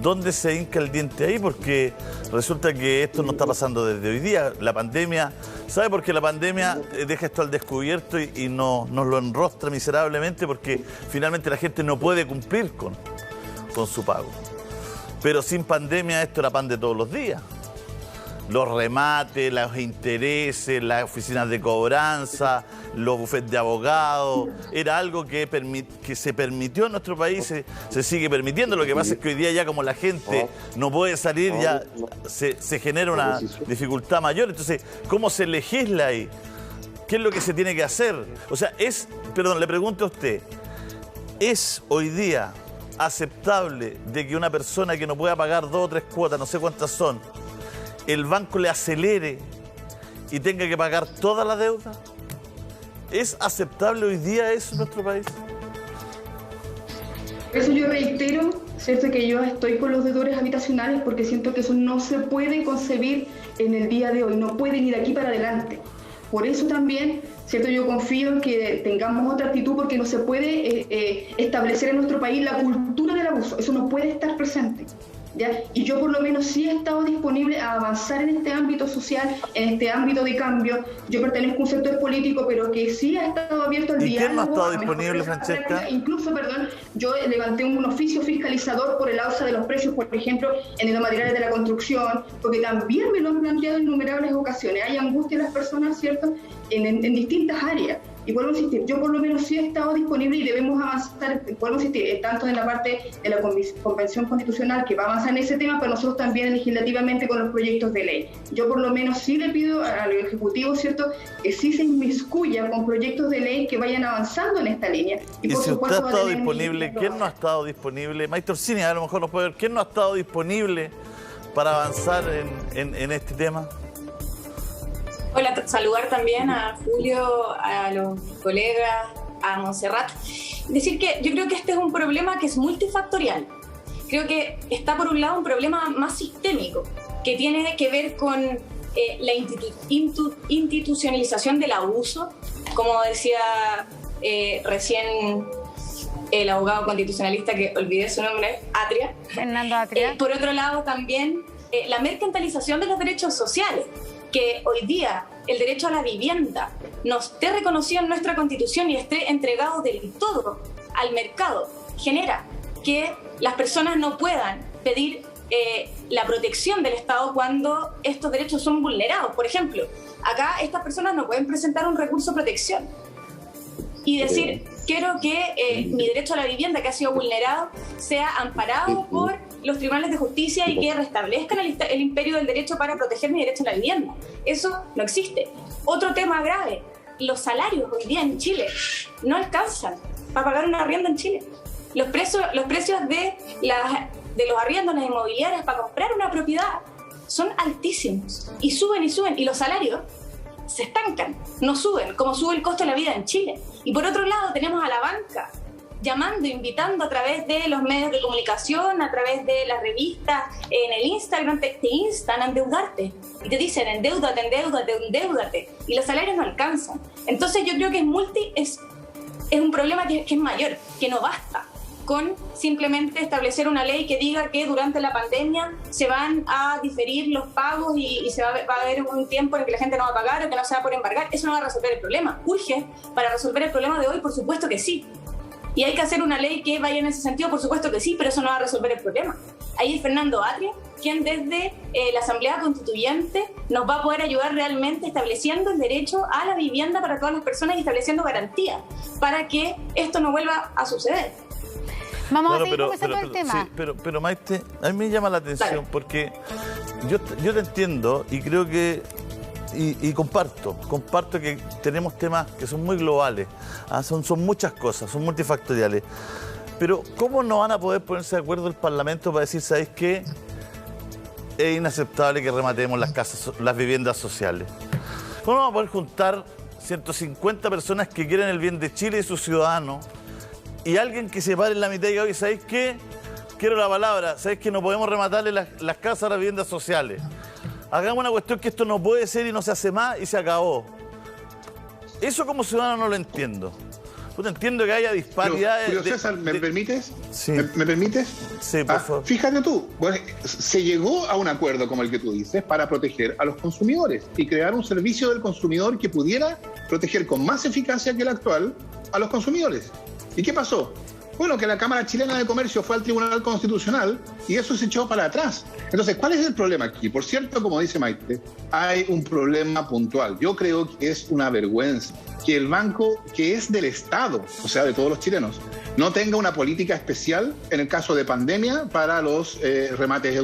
¿Dónde se hinca el diente ahí? Porque resulta que esto no está pasando desde hoy día. La pandemia, ¿sabe por qué la pandemia deja esto al descubierto y nos lo enrostra miserablemente? Porque finalmente la gente no puede cumplir con su pago. Pero sin pandemia esto era pan de todos los días. Los remates, los intereses, las oficinas de cobranza, los bufetes de abogados, era algo que se permitió en nuestro país, se sigue permitiendo. Lo que pasa es que hoy día ya como la gente no puede salir, ya se genera una dificultad mayor. Entonces, ¿cómo se legisla ahí? ¿Qué es lo que se tiene que hacer? O sea, perdón, le pregunto a usted, ¿es hoy día aceptable de que una persona que no pueda pagar 2 o 3 cuotas, no sé cuántas son, el banco le acelere y tenga que pagar toda la deuda? ¿Es aceptable hoy día eso en nuestro país? Por eso yo reitero, ¿cierto?, que yo estoy con los deudores habitacionales, porque siento que eso no se puede concebir en el día de hoy, no puede ir de aquí para adelante. Por eso también, ¿cierto?, yo confío en que tengamos otra actitud, porque no se puede establecer en nuestro país la cultura del abuso, eso no puede estar presente. ¿Ya? Y yo por lo menos sí he estado disponible a avanzar en este ámbito social, en este ámbito de cambio. Yo pertenezco a un sector político, pero que sí ha estado abierto al diálogo. ¿Y quién no ha estado disponible, Francesca? Incluso, yo levanté un oficio fiscalizador por el alza de los precios, por ejemplo, en los materiales de la construcción, porque también me lo han planteado en innumerables ocasiones. Hay angustia en las personas, ¿cierto?, en distintas áreas. Y vuelvo a insistir, yo por lo menos sí he estado disponible y debemos avanzar, vuelvo a insistir, tanto en la parte de la Convención Constitucional, que va a avanzar en ese tema, pero nosotros también legislativamente con los proyectos de ley. Yo por lo menos sí le pido al Ejecutivo, ¿cierto?, que sí se inmiscuya con proyectos de ley que vayan avanzando en esta línea. Y por si usted ha estado disponible, ¿quién no ha estado disponible? Maestro Orsini, a lo mejor nos puede ver, ¿quién no ha estado disponible para avanzar en este tema? Hola, saludar también a Julio, a los colegas, a Montserrat. Decir que yo creo que este es un problema que es multifactorial. Creo que está por un lado un problema más sistémico, que tiene que ver con la institucionalización del abuso, como decía recién el abogado constitucionalista, que olvidé su nombre, Atria. Fernando Atria. Por otro lado también la mercantilización de los derechos sociales, que hoy día el derecho a la vivienda no esté reconocido en nuestra Constitución y esté entregado del todo al mercado, genera que las personas no puedan pedir la protección del Estado cuando estos derechos son vulnerados. Por ejemplo, acá estas personas no pueden presentar un recurso de protección y decir, quiero que mi derecho a la vivienda que ha sido vulnerado sea amparado por los tribunales de justicia y que restablezcan el imperio del derecho para proteger mi derecho a la vivienda. Eso no existe. Otro tema grave, los salarios hoy día en Chile no alcanzan para pagar un arriendo en Chile. Los precios de los arriendos, las inmobiliarias para comprar una propiedad son altísimos y suben, y los salarios se estancan, no suben, como sube el costo de la vida en Chile. Y por otro lado tenemos a la banca llamando, invitando a través de los medios de comunicación, a través de las revistas, en el Instagram, te instan a endeudarte y te dicen endeúdate, y los salarios no alcanzan. Entonces yo creo que es un problema que es mayor, que no basta con simplemente establecer una ley que diga que durante la pandemia se van a diferir los pagos y va a haber un tiempo en que la gente no va a pagar o que no se va a poder embargar. Eso no va a resolver el problema. ¿Urge para resolver el problema de hoy? Por supuesto que sí. ¿Y hay que hacer una ley que vaya en ese sentido? Por supuesto que sí, pero eso no va a resolver el problema. Ahí es Fernando Atria quien desde la Asamblea Constituyente nos va a poder ayudar realmente estableciendo el derecho a la vivienda para todas las personas y estableciendo garantías para que esto no vuelva a suceder. Vamos a seguir conversando el tema. Sí, pero Maite, a mí me llama la atención porque yo te entiendo y creo que y comparto que tenemos temas que son muy globales, son muchas cosas, son multifactoriales. Pero ¿cómo no van a poder ponerse de acuerdo el Parlamento para decir, ¿sabéis qué? Es inaceptable que rematemos las viviendas sociales. ¿Cómo vamos a poder juntar 150 personas que quieren el bien de Chile y sus ciudadanos, y alguien que se pare en la mitad y diga, oye, ¿sabéis qué? Quiero la palabra, ¿sabéis que no podemos rematarle las casas a las viviendas sociales? Hagamos una cuestión que esto no puede ser y no se hace más y se acabó. Eso como ciudadano no lo entiendo. Yo entiendo que haya disparidades... Julio César, ¿me permites? Sí. ¿Me permites? Sí, por favor. Fíjate tú, se llegó a un acuerdo como el que tú dices para proteger a los consumidores y crear un servicio del consumidor que pudiera proteger con más eficacia que el actual a los consumidores. ¿Y qué pasó? Bueno, que la Cámara Chilena de Comercio fue al Tribunal Constitucional y eso se echó para atrás. Entonces, ¿cuál es el problema aquí? Por cierto, como dice Maite, hay un problema puntual. Yo creo que es una vergüenza que el banco, que es del Estado, o sea, de todos los chilenos, no tenga una política especial en el caso de pandemia para los remates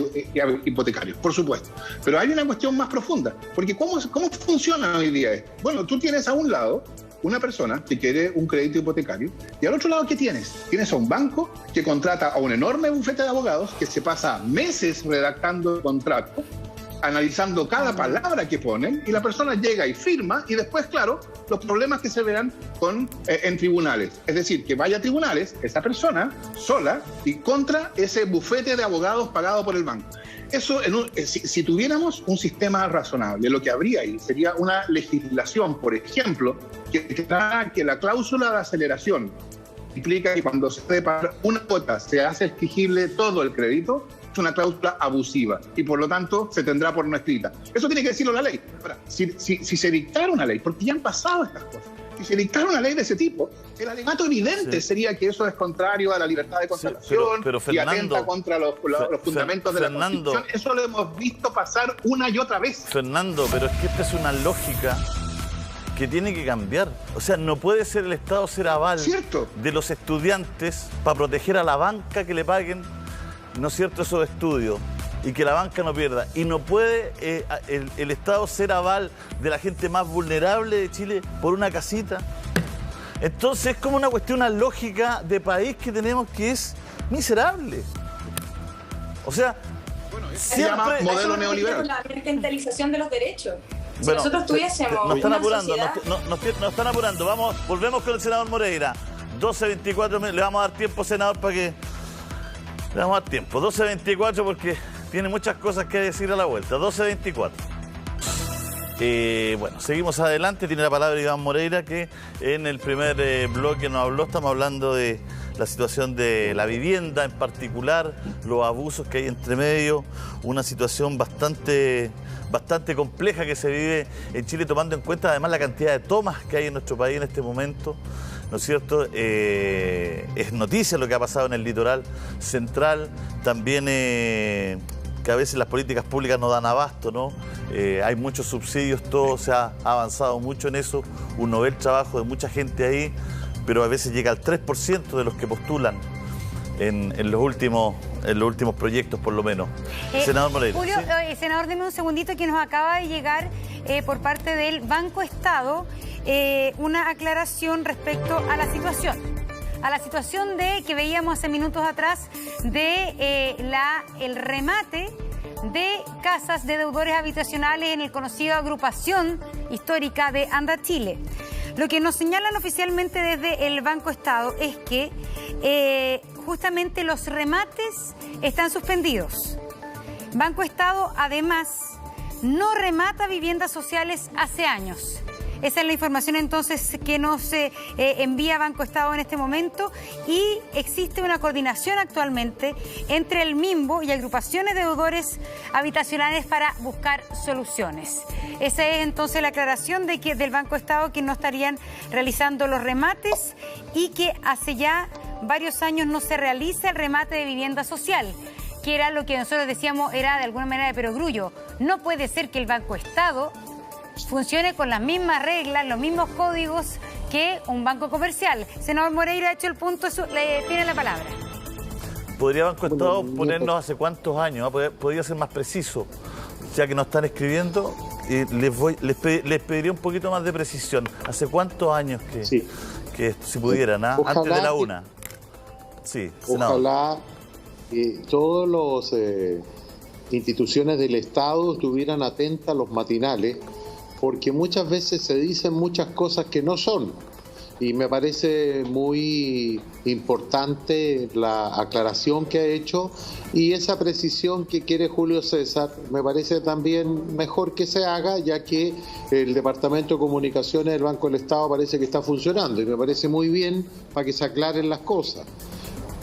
hipotecarios, por supuesto. Pero hay una cuestión más profunda, porque ¿cómo funciona hoy día esto? Bueno, tú tienes a un lado una persona que quiere un crédito hipotecario y al otro lado, ¿qué tienes? Tienes a un banco que contrata a un enorme bufete de abogados que se pasa meses redactando el contrato, analizando cada palabra que ponen, y la persona llega y firma, y después, claro, los problemas que se verán en tribunales. Es decir, que vaya a tribunales esa persona sola y contra ese bufete de abogados pagado por el banco. Eso, si tuviéramos un sistema razonable, lo que habría ahí sería una legislación, por ejemplo, que la cláusula de aceleración implica que cuando se debe pagar una cuota se hace exigible todo el crédito. Es una cláusula abusiva y por lo tanto se tendrá por no escrita. Eso tiene que decirlo la ley. Ahora, si se dictara una ley, porque ya han pasado estas cosas, si se dictara una ley de ese tipo, el alegato evidente sería que eso es contrario a la libertad de contratación, pero Fernando, y atenta contra los fundamentos de la Constitución. Eso lo hemos visto pasar una y otra vez. Fernando, pero es que esta es una lógica que tiene que cambiar. O sea, no puede ser el Estado ser aval de los estudiantes para proteger a la banca que le paguen, ¿no es cierto?, esos estudios, y que la banca no pierda. Y no puede el Estado ser aval de la gente más vulnerable de Chile por una casita. Entonces es como una cuestión, una lógica de país que tenemos que es miserable. O sea, se llama modelo neoliberal. La mercantilización de los derechos. Si bueno, nosotros tuviésemos nos están apurando, sociedad... nos están apurando. Volvemos con el senador Moreira. 12:24, le vamos a dar tiempo, senador, para que... Le vamos a dar tiempo. 12:24 porque tiene muchas cosas que decir a la vuelta. 12:24. Bueno, seguimos adelante. Tiene la palabra Iván Moreira, que en el primer bloque nos habló. Estamos hablando de la situación de la vivienda en particular, los abusos que hay entre medio, una situación bastante compleja que se vive en Chile, tomando en cuenta además la cantidad de tomas que hay en nuestro país en este momento. ¿No es cierto? Es noticia lo que ha pasado en el litoral central. También que a veces las políticas públicas no dan abasto, ¿no? Hay muchos subsidios, todo se ha avanzado mucho en eso. Un novel trabajo de mucha gente ahí, pero a veces llega al 3% de los que postulan en los últimos proyectos, por lo menos. Senador Moreira. Julio, ¿sí? Senador, deme un segundito, que nos acaba de llegar por parte del Banco Estado una aclaración respecto a la situación. A la situación que veíamos hace minutos atrás de el remate de casas de deudores habitacionales en el conocido agrupación histórica de Anda Chile. Lo que nos señalan oficialmente desde el Banco Estado es que justamente los remates están suspendidos. Banco Estado, además, no remata viviendas sociales hace años. Esa es la información entonces que nos envía Banco Estado en este momento, y existe una coordinación actualmente entre el MIMBO y agrupaciones de deudores habitacionales para buscar soluciones. Esa es entonces la aclaración del Banco Estado, que no estarían realizando los remates y que hace ya varios años no se realiza el remate de vivienda social, que era lo que nosotros decíamos era de alguna manera de perogrullo. No puede ser que el Banco Estado funcione con las mismas reglas, los mismos códigos que un banco comercial. Senador Moreira ha hecho el punto, le tiene la palabra. ¿Podría Banco Estado ponernos hace cuántos años? Podría ser más preciso, ya que nos están escribiendo, y les pediría un poquito más de precisión. ¿Hace cuántos años que si pudieran, antes de la una? Sí, senador. Ojalá todas las instituciones del Estado estuvieran atentas a los matinales, porque muchas veces se dicen muchas cosas que no son. Y me parece muy importante la aclaración que ha hecho y esa precisión que quiere Julio César. Me parece también mejor que se haga, ya que el Departamento de Comunicaciones del Banco del Estado parece que está funcionando y me parece muy bien para que se aclaren las cosas.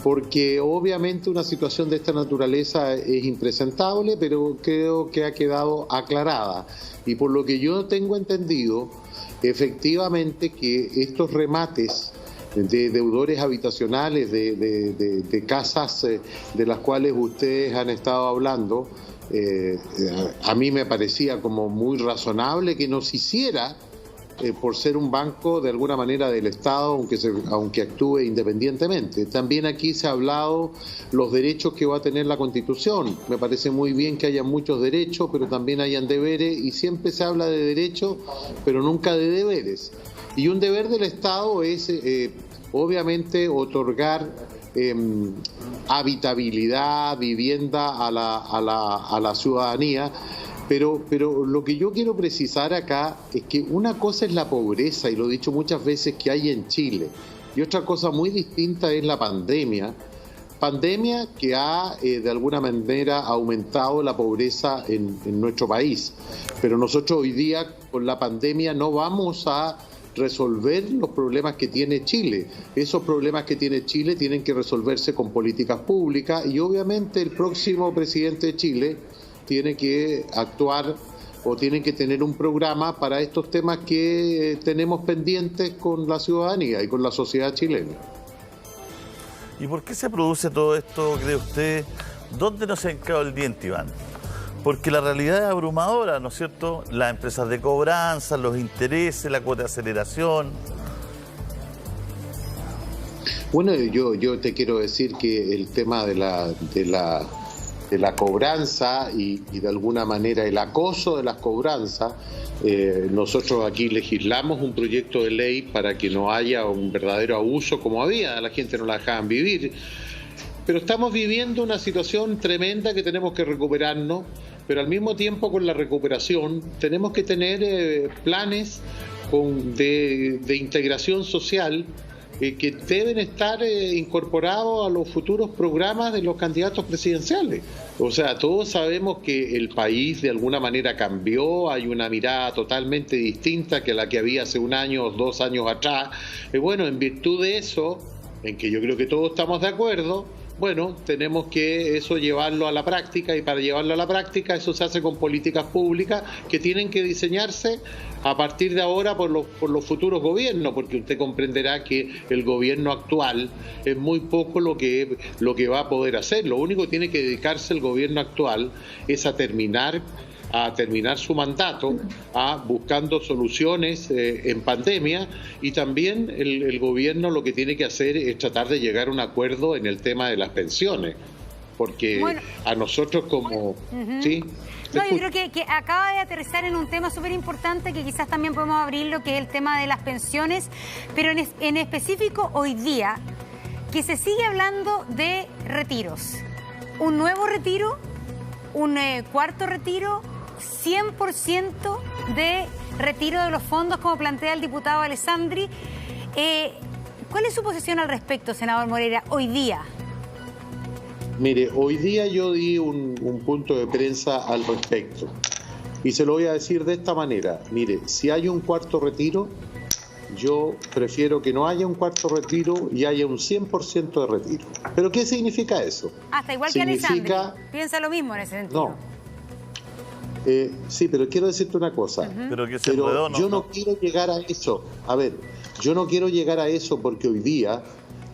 Porque obviamente una situación de esta naturaleza es impresentable, pero creo que ha quedado aclarada. Y por lo que yo tengo entendido, efectivamente que estos remates de deudores habitacionales, de casas de las cuales ustedes han estado hablando, a mí me parecía como muy razonable que no se hiciera por ser un banco de alguna manera del Estado, aunque actúe independientemente. También aquí se ha hablado los derechos que va a tener la Constitución. Me parece muy bien que haya muchos derechos, pero también hayan deberes, y siempre se habla de derechos, pero nunca de deberes. Y un deber del Estado es, obviamente, otorgar habitabilidad, vivienda a la ciudadanía. Pero lo que yo quiero precisar acá es que una cosa es la pobreza, y lo he dicho muchas veces, que hay en Chile, y otra cosa muy distinta es la pandemia que ha de alguna manera aumentado la pobreza en nuestro país. Pero nosotros hoy día con la pandemia no vamos a resolver los problemas que tiene Chile. Esos problemas que tiene Chile tienen que resolverse con políticas públicas, y obviamente el próximo presidente de Chile tiene que actuar o tiene que tener un programa para estos temas que tenemos pendientes con la ciudadanía y con la sociedad chilena. ¿Y por qué se produce todo esto, cree usted? ¿Dónde nos ha hincado el diente, Iván? Porque la realidad es abrumadora, ¿no es cierto? Las empresas de cobranza, los intereses, la cuota de aceleración. Bueno, yo te quiero decir que el tema de la cobranza y de alguna manera el acoso de las cobranzas, nosotros aquí legislamos un proyecto de ley para que no haya un verdadero abuso como había, la gente no la dejaban vivir, pero estamos viviendo una situación tremenda que tenemos que recuperarnos, pero al mismo tiempo con la recuperación tenemos que tener planes de integración social que deben estar incorporados a los futuros programas de los candidatos presidenciales. O sea, todos sabemos que el país de alguna manera cambió, hay una mirada totalmente distinta que la que había hace un año o 2 años atrás. Bueno, en virtud de eso, en que yo creo que todos estamos de acuerdo, bueno, tenemos que eso llevarlo a la práctica, y para llevarlo a la práctica eso se hace con políticas públicas que tienen que diseñarse a partir de ahora por los futuros gobiernos, porque usted comprenderá que el gobierno actual es muy poco lo que va a poder hacer. Lo único que tiene que dedicarse el gobierno actual es a terminar su mandato, buscando soluciones en pandemia, y también el gobierno lo que tiene que hacer es tratar de llegar a un acuerdo en el tema de las pensiones, porque a nosotros como... ¿sí? No, yo creo que acaba de aterrizar en un tema súper importante que quizás también podemos abrirlo, que es el tema de las pensiones, pero en específico hoy día, que se sigue hablando de retiros. Un nuevo retiro, un cuarto retiro, 100% de retiro de los fondos, como plantea el diputado Alessandri. ¿Cuál es su posición al respecto, senador Moreira, hoy día? Mire, hoy día yo di un punto de prensa al respecto y se lo voy a decir de esta manera. Mire, si hay un cuarto retiro, yo prefiero que no haya un cuarto retiro y haya un 100% de retiro. ¿Pero qué significa eso? Hasta igual que Alessandri, piensa lo mismo en ese sentido. No. Sí, pero quiero decirte una cosa. Pero yo no quiero llegar a eso. A ver, yo no quiero llegar a eso porque hoy día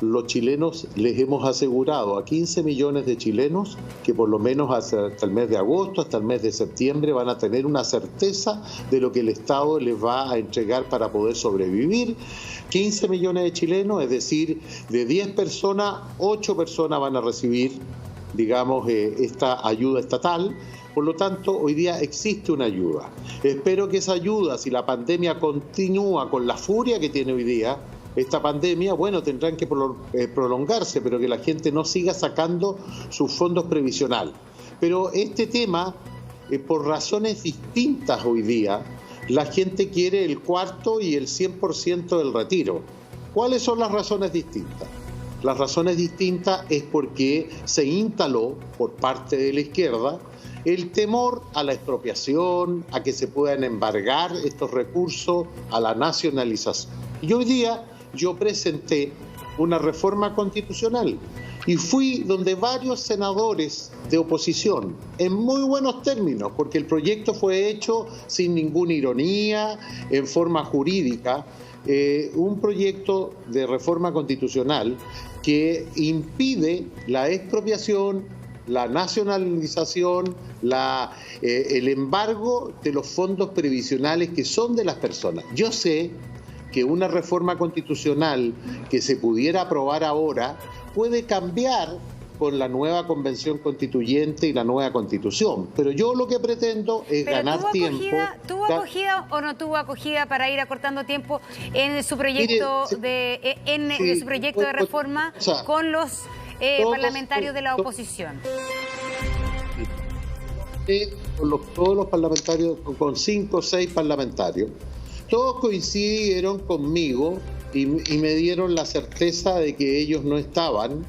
los chilenos les hemos asegurado a 15 millones de chilenos que por lo menos hasta el mes de agosto, hasta el mes de septiembre van a tener una certeza de lo que el Estado les va a entregar para poder sobrevivir. 15 millones de chilenos, es decir, de 10 personas, 8 personas van a recibir, digamos, esta ayuda estatal. Por lo tanto, hoy día existe una ayuda. Espero que esa ayuda, si la pandemia continúa con la furia que tiene hoy día, esta pandemia, bueno, tendrán que prolongarse, pero que la gente no siga sacando sus fondos previsionales. Pero este tema, por razones distintas hoy día, la gente quiere el cuarto y el 100% del retiro. ¿Cuáles son las razones distintas? Las razones distintas es porque se instaló por parte de la izquierda el temor a la expropiación, a que se puedan embargar estos recursos, a la nacionalización. Y hoy día yo presenté una reforma constitucional y fui donde varios senadores de oposición, en muy buenos términos, porque el proyecto fue hecho sin ninguna ironía, en forma jurídica, un proyecto de reforma constitucional que impide la expropiación, la nacionalización, el embargo de los fondos previsionales que son de las personas. Yo sé que una reforma constitucional que se pudiera aprobar ahora puede cambiar con la nueva convención constituyente y la nueva constitución, pero yo lo que pretendo es ganar tiempo. ¿Tuvo acogida o no tuvo acogida para ir acortando tiempo en su proyecto de reforma con los parlamentarios de la oposición? Todos los parlamentarios, con 5 o 6 parlamentarios, todos coincidieron conmigo y me dieron la certeza de que ellos no estaban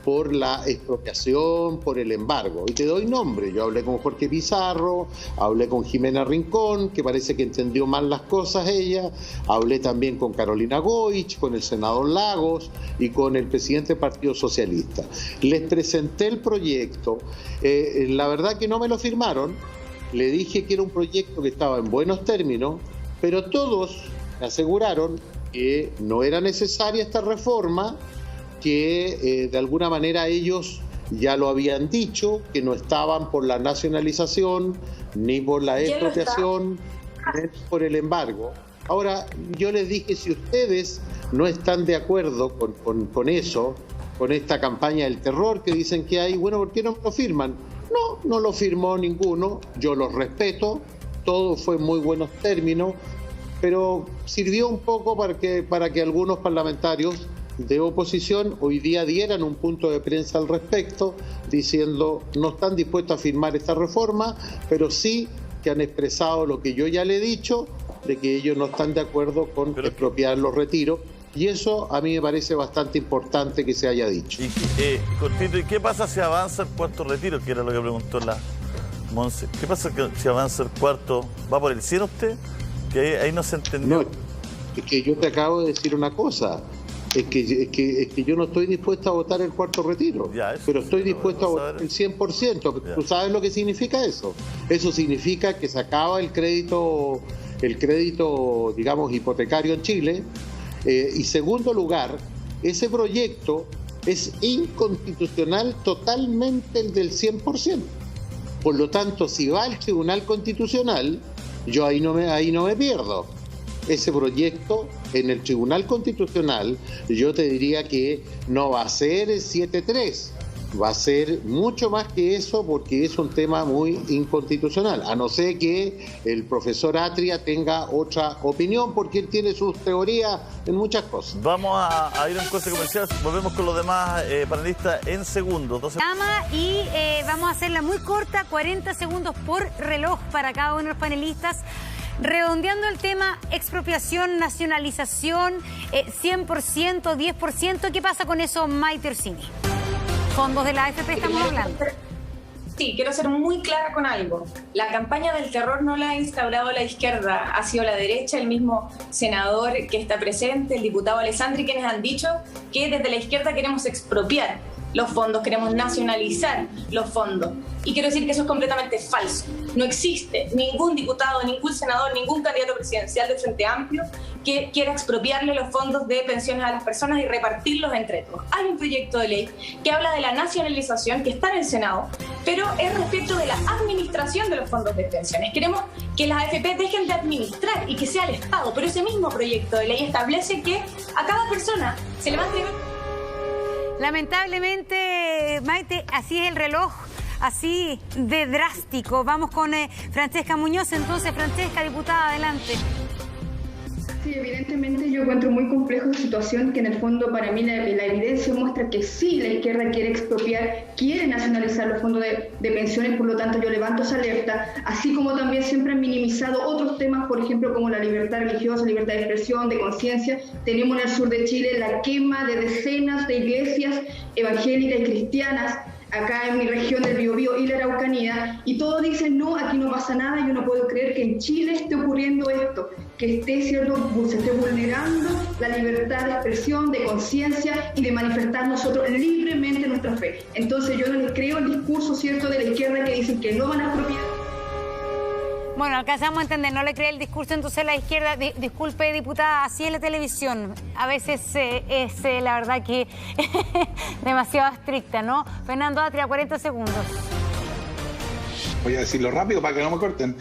por la expropiación, por el embargo. Y te doy nombre, yo hablé con Jorge Pizarro, hablé con Jimena Rincón, que parece que entendió mal las cosas ella, hablé también con Carolina Goich, con el senador Lagos y con el presidente del Partido Socialista. Les presenté el proyecto, la verdad que no me lo firmaron, le dije que era un proyecto que estaba en buenos términos, pero todos me aseguraron que no era necesaria esta reforma, que de alguna manera ellos ya lo habían dicho, que no estaban por la nacionalización, ni por la expropiación, ni por el embargo. Ahora, yo les dije, si ustedes no están de acuerdo con eso, con esta campaña del terror que dicen que hay, bueno, ¿por qué no lo firman? No lo firmó ninguno, yo los respeto, todo fue en muy buenos términos, pero sirvió un poco para que algunos parlamentarios de oposición hoy día dieran un punto de prensa al respecto, diciendo no están dispuestos a firmar esta reforma, pero sí que han expresado lo que yo ya le he dicho, de que ellos no están de acuerdo con expropiar los retiros, y eso a mí me parece bastante importante que se haya dicho. Cortito, ¿y qué pasa si avanza el cuarto retiro? Que era lo que preguntó la Monse. ¿Qué pasa si avanza el cuarto? ¿Va por el 100 usted? Que ahí no se entendió. No, es que yo te acabo de decir una cosa. Es que yo no estoy dispuesto a votar el cuarto retiro, pero estoy dispuesto a votar el 100%. ¿Tú sabes lo que significa eso? Eso significa que se acaba el crédito, digamos, hipotecario en Chile. Y segundo lugar, ese proyecto es inconstitucional totalmente, el del 100%. Por lo tanto, si va al Tribunal Constitucional, yo ahí no me pierdo. Ese proyecto en el Tribunal Constitucional, yo te diría que no va a ser el 7-3, va a ser mucho más que eso, porque es un tema muy inconstitucional, a no ser que el profesor Atria tenga otra opinión, porque él tiene sus teorías en muchas cosas. Vamos a ir a un corte comercial, volvemos con los demás panelistas en segundos. Y vamos a hacerla muy corta, 40 segundos por reloj para cada uno de los panelistas. Redondeando el tema, expropiación, nacionalización, 100%, 10%, ¿qué pasa con eso, Maite Orsini? Fondos de la AFP estamos hablando. Sí, quiero ser muy clara con algo. La campaña del terror no la ha instaurado la izquierda, ha sido la derecha, el mismo senador que está presente, el diputado Alessandri, quienes han dicho que desde la izquierda queremos expropiar los fondos, queremos nacionalizar los fondos. Y quiero decir que eso es completamente falso. No existe ningún diputado, ningún senador, ningún candidato presidencial del Frente Amplio que quiera expropiarle los fondos de pensiones a las personas y repartirlos entre todos. Hay un proyecto de ley que habla de la nacionalización, que está en el Senado, pero es respecto de la administración de los fondos de pensiones. Queremos que las AFP dejen de administrar y que sea el Estado, pero ese mismo proyecto de ley establece que a cada persona se le va a entregar... Lamentablemente, Maite, así es el reloj, así de drástico. Vamos con Francesca Muñoz. Entonces, Francesca, diputada, adelante. Sí, evidentemente yo encuentro muy complejo esa situación, que en el fondo para mí la evidencia muestra que sí, la izquierda quiere expropiar, quiere nacionalizar los fondos de pensiones, por lo tanto yo levanto esa alerta, así como también siempre han minimizado otros temas, por ejemplo, como la libertad religiosa, libertad de expresión, de conciencia. Tenemos en el sur de Chile la quema de decenas de iglesias evangélicas y cristianas, acá en mi región del Biobío y la Araucanía, y todos dicen, no, aquí no pasa nada. Yo no puedo creer que en Chile esté ocurriendo esto, que se esté vulnerando la libertad de expresión, de conciencia y de manifestar nosotros libremente nuestra fe. Entonces yo no les creo el discurso, ¿cierto?, de la izquierda que dicen que no van a expropiar. Bueno, alcanzamos a entender, no le cree el discurso entonces la izquierda. Disculpe, diputada, así es la televisión. A veces es la verdad que demasiado estricta, ¿no? Fernando Atria, 40 segundos. Voy a decirlo rápido para que no me corten.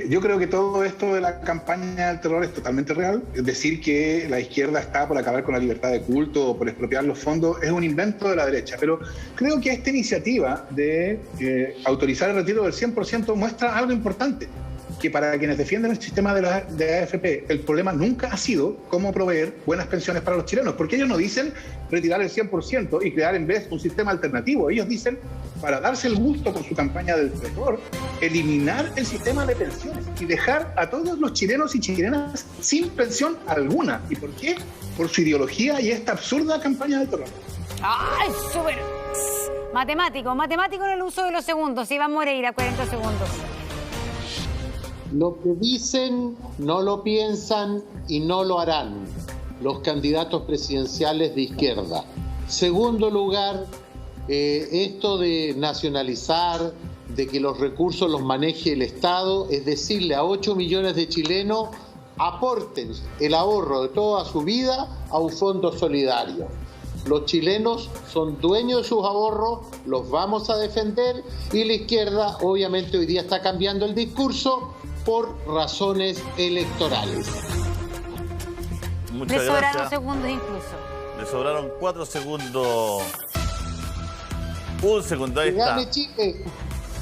Yo creo que todo esto de la campaña del terror es totalmente real. Es decir, que la izquierda está por acabar con la libertad de culto o por expropiar los fondos es un invento de la derecha. Pero creo que esta iniciativa de autorizar el retiro del 100% muestra algo importante, que para quienes defienden el sistema de AFP, el problema nunca ha sido cómo proveer buenas pensiones para los chilenos, porque ellos no dicen retirar el 100% y crear en vez un sistema alternativo. Ellos dicen, para darse el gusto con su campaña del terror, eliminar el sistema de pensiones y dejar a todos los chilenos y chilenas sin pensión alguna. ¿Y por qué? Por su ideología y esta absurda campaña del terror. ¡Ay, súper! Matemático en el uso de los segundos. Iván Moreira, 40 segundos. Lo que dicen, no lo piensan y no lo harán los candidatos presidenciales de izquierda. Segundo lugar, esto de nacionalizar, de que los recursos los maneje el Estado, es decirle a 8 millones de chilenos, aporten el ahorro de toda su vida a un fondo solidario. Los chilenos son dueños de sus ahorros, los vamos a defender, y la izquierda obviamente hoy día está cambiando el discurso por razones electorales. Muchas Le sobraron gracias. segundos incluso. Le sobraron 4 segundos. Un segundo, ahí está. Gane Chile.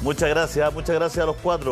Muchas gracias a los 4.